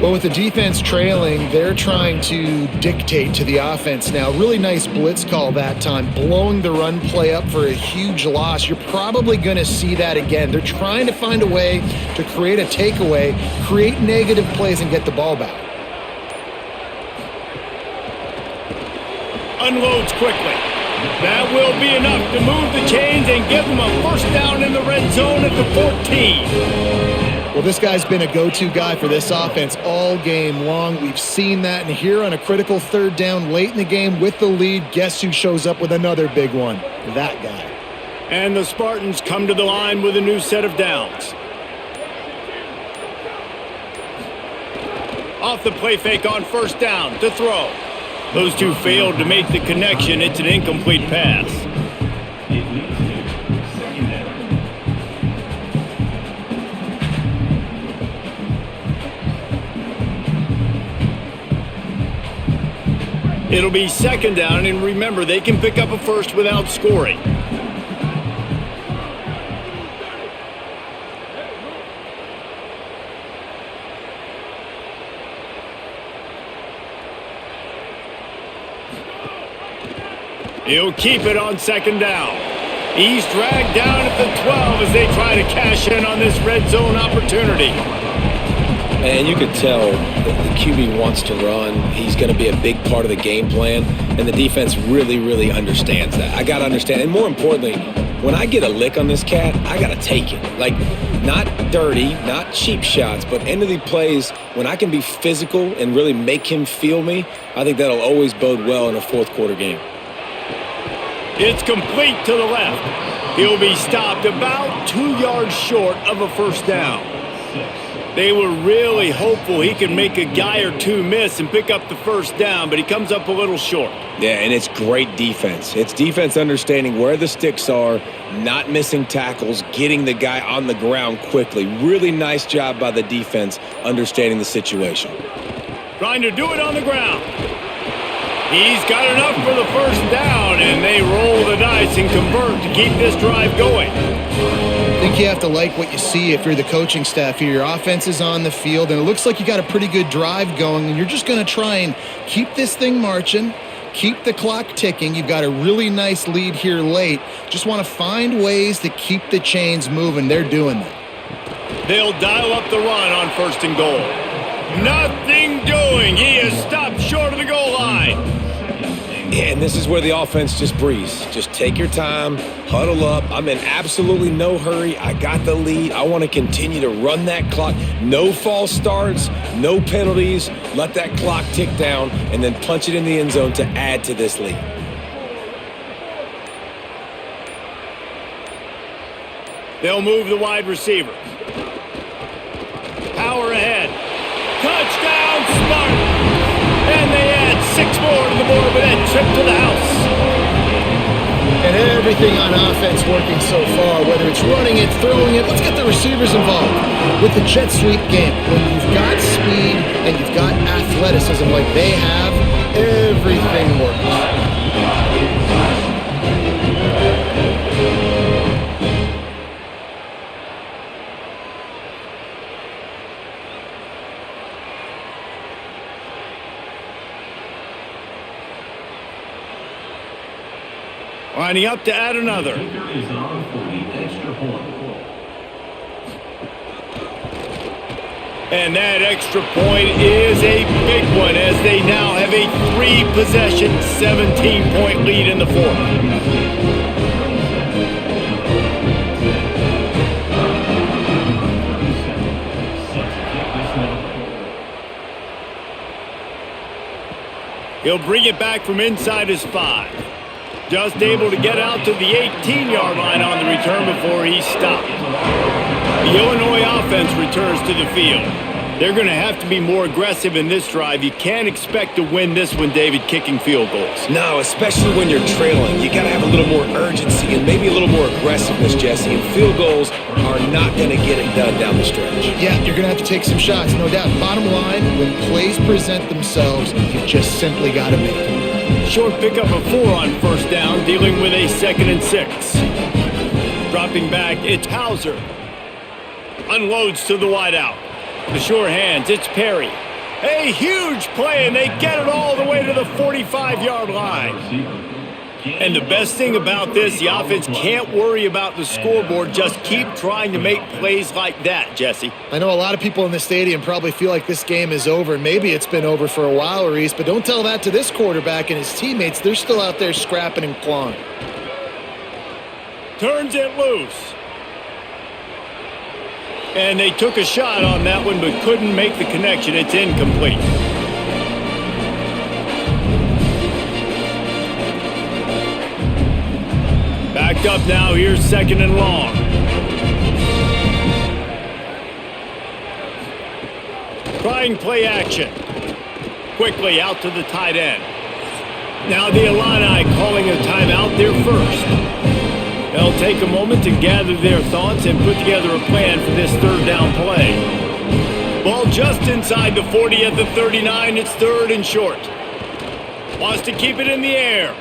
Well, with the defense trailing, they're trying to dictate to the offense now. Really nice blitz call that time, blowing the run play up for a huge loss. You're probably going to see that again. They're trying to find a way to create a takeaway, create negative plays, and get the ball back. Unloads quickly. That will be enough to move the chains and give them a first down in the red zone at the 14. Well, this guy's been a go-to guy for this offense all game long. We've seen that, and here on a critical 3rd down late in the game with the lead, guess who shows up with another big one? That guy. And the Spartans come to the line with a new set of downs. Off the play fake on 1st down to throw. Those two failed to make the connection. It's an incomplete pass. It leads to 2nd down. It'll be 2nd down, and remember, they can pick up a first without scoring. He'll keep it on second down. He's dragged down at the 12 as they try to cash in on this red zone opportunity. And you can tell the QB wants to run. He's going to be a big part of the game plan, and the defense really, really understands that. I got to understand, and more importantly, when I get a lick on this cat, I got to take it. Like, not dirty, not cheap shots, but end of the plays, when I can be physical and really make him feel me, I think that'll always bode well in a fourth quarter game. It's complete to the left. He'll be stopped about 2 yards short of a first down. They were really hopeful he could make a guy or two miss and pick up the first down, but he comes up a little short. Yeah, and it's great defense. It's defense understanding where the sticks are, not missing tackles, getting the guy on the ground quickly. Really nice job by the defense understanding the situation. Trying to do it on the ground. He's got enough for the first down, and they roll the dice and convert to keep this drive going. I think you have to like what you see if you're the coaching staff here. Your offense is on the field, and it looks like you got a pretty good drive going, and you're just going to try and keep this thing marching, keep the clock ticking. You've got a really nice lead here late. Just want to find ways to keep the chains moving. They're doing that. They'll dial up the run on first and goal. Nothing doing. He is stopped short of the goal line. And this is where the offense just breathes. Just take your time, huddle up. I'm in absolutely no hurry. I got the lead. I want to continue to run that clock. No false starts, no penalties. Let that clock tick down and then punch it in the end zone to add to this lead. They'll move the wide receiver. Power ahead. Touchdown, Spartans! And they add 6 more to the board with that trip to the house. And everything on offense working so far, whether it's running it, throwing it. Let's get the receivers involved. With the jet sweep game, when you've got speed and you've got athleticism like they have, everything works. Lining up to add another. Is on for the extra point. And that extra point is a big one as they now have a 3-possession, 17-point lead in the fourth. He'll bring it back from inside his 5. Just able to get out to the 18-yard line on the return before he's stopped. The Illinois offense returns to the field. They're going to have to be more aggressive in this drive. You can't expect to win this one, David, kicking field goals. No, especially when you're trailing. You got to have a little more urgency and maybe a little more aggressiveness, Jesse. And field goals are not going to get it done down the stretch. Yeah, you're going to have to take some shots, no doubt. Bottom line, when plays present themselves, you just simply got to make them. Short pickup of 4 on first down, dealing with a 2nd and 6. Dropping back, it's Hauser. Unloads to the wideout. The sure hands, it's Perry. A huge play, and they get it all the way to the 45-yard line. And the best thing about this, the offense can't worry about the scoreboard. Just keep trying to make plays like that, Jesse. I know a lot of people in the stadium probably feel like this game is over. Maybe it's been over for a while, Reese, but don't tell that to this quarterback and his teammates. They're still out there scrapping and clawing. Turns it loose. And they took a shot on that one, but couldn't make the connection. It's incomplete. Backed up now, here's 2nd and long. Trying play action. Quickly out to the tight end. Now the Illini calling a timeout, their first. They'll take a moment to gather their thoughts and put together a plan for this 3rd down play. Ball just inside the 40 at the 39. It's 3rd and short. Wants to keep it in the air.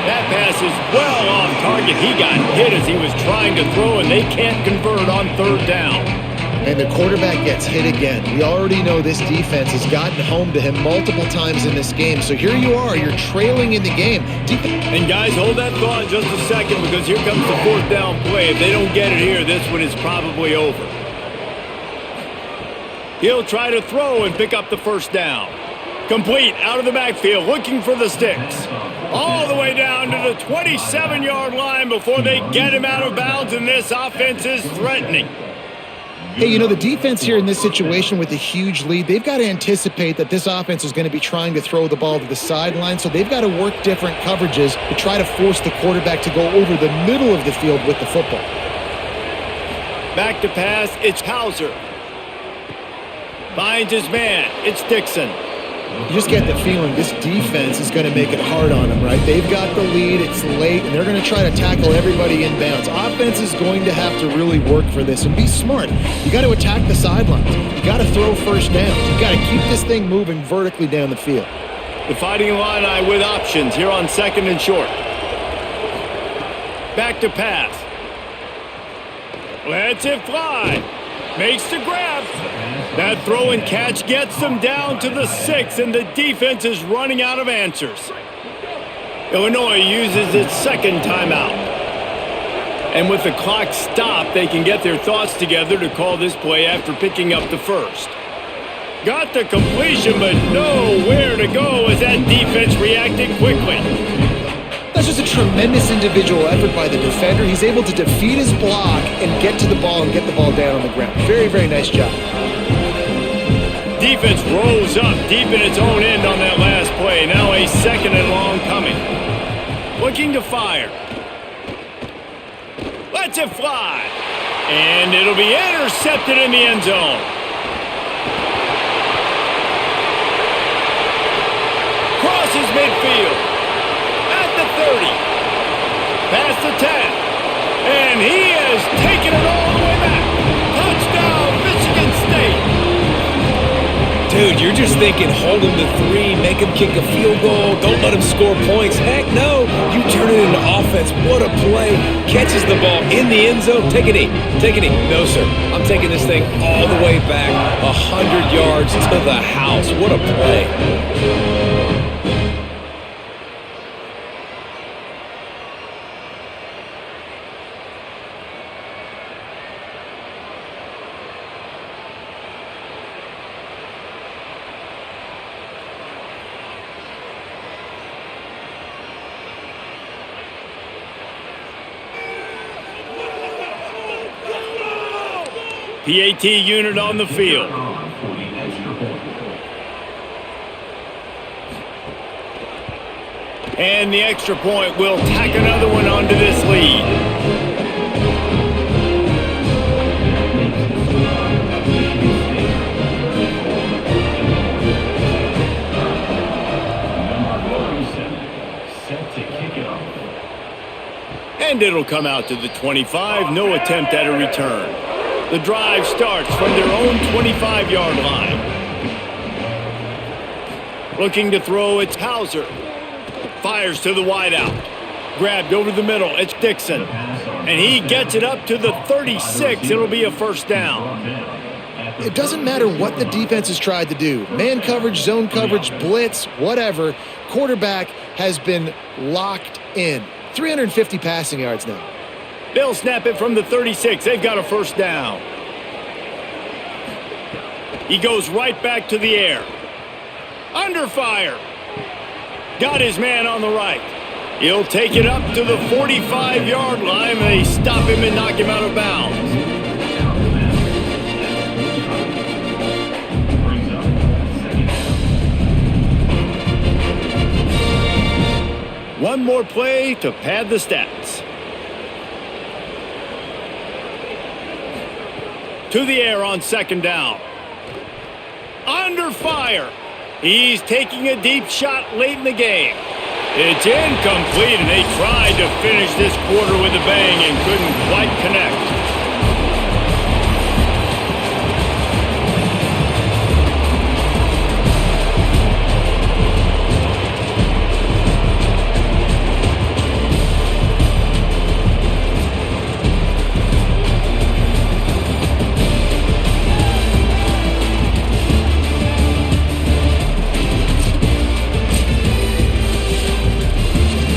That pass is well off target. He got hit as he was trying to throw, and they can't convert on 3rd down. And the quarterback gets hit again. We already know this defense has gotten home to him multiple times in this game. So here you are, you're trailing in the game. And guys, hold that thought just a second, because here comes the fourth down play. If they don't get it here, this one is probably over. He'll try to throw and pick up the first down. Complete out of the backfield, looking for the sticks. All the way down to the 27-yard line before they get him out of bounds, and this offense is threatening. Hey, you know, the defense here in this situation with a huge lead, they've got to anticipate that this offense is going to be trying to throw the ball to the sideline, so they've got to work different coverages to try to force the quarterback to go over the middle of the field with the football. Back to pass, it's Hauser. Finds his man, it's Dixon. You just get the feeling this defense is going to make it hard on them, right? They've got the lead, it's late, and they're going to try to tackle everybody in bounds. Offense is going to have to really work for this and be smart. You got to attack the sidelines. You got to throw first downs. You got to keep this thing moving vertically down the field. The Fighting Illini with options here on 2nd and short. Back to pass. Lets it fly. Makes the grab. That throw and catch gets them down to the 6, and the defense is running out of answers. Illinois uses its second timeout. And with the clock stopped, they can get their thoughts together to call this play after picking up the first. Got the completion, but nowhere to go as that defense reacted quickly. That's just a tremendous individual effort by the defender. He's able to defeat his block and get to the ball and get the ball down on the ground. Very, very nice job. Defense rose up deep in its own end on that last play. Now a 2nd and long coming. Looking to fire. Lets it fly. And it'll be intercepted in the end zone. Crosses midfield. 30, past the 10, and he has taken it all the way back. Touchdown, Michigan State. Dude, you're just thinking hold him to 3, make him kick a field goal, don't let him score points. Heck no, you turn it into offense. What a play. Catches the ball in the end zone. Take a knee. Take a knee. No, sir. I'm taking this thing all the way back 100 yards to the house. What a play. PAT unit on the field. And the extra point will tack another one onto this lead. And it'll come out to the 25. No attempt at a return. The drive starts from their own 25-yard line. Looking to throw, it's Hauser. Fires to the wideout. Grabbed over the middle, it's Dixon. And he gets it up to the 36. It'll be a first down. It doesn't matter what the defense has tried to do. Man coverage, zone coverage, blitz, whatever. Quarterback has been locked in. 350 passing yards now. They'll snap it from the 36. They've got a first down. He goes right back to the air. Under fire. Got his man on the right. He'll take it up to the 45-yard line. They stop him and knock him out of bounds. One more play to pad the stats. To the air on second down. Under fire. He's taking a deep shot late in the game. It's incomplete, and they tried to finish this quarter with a bang and couldn't quite connect.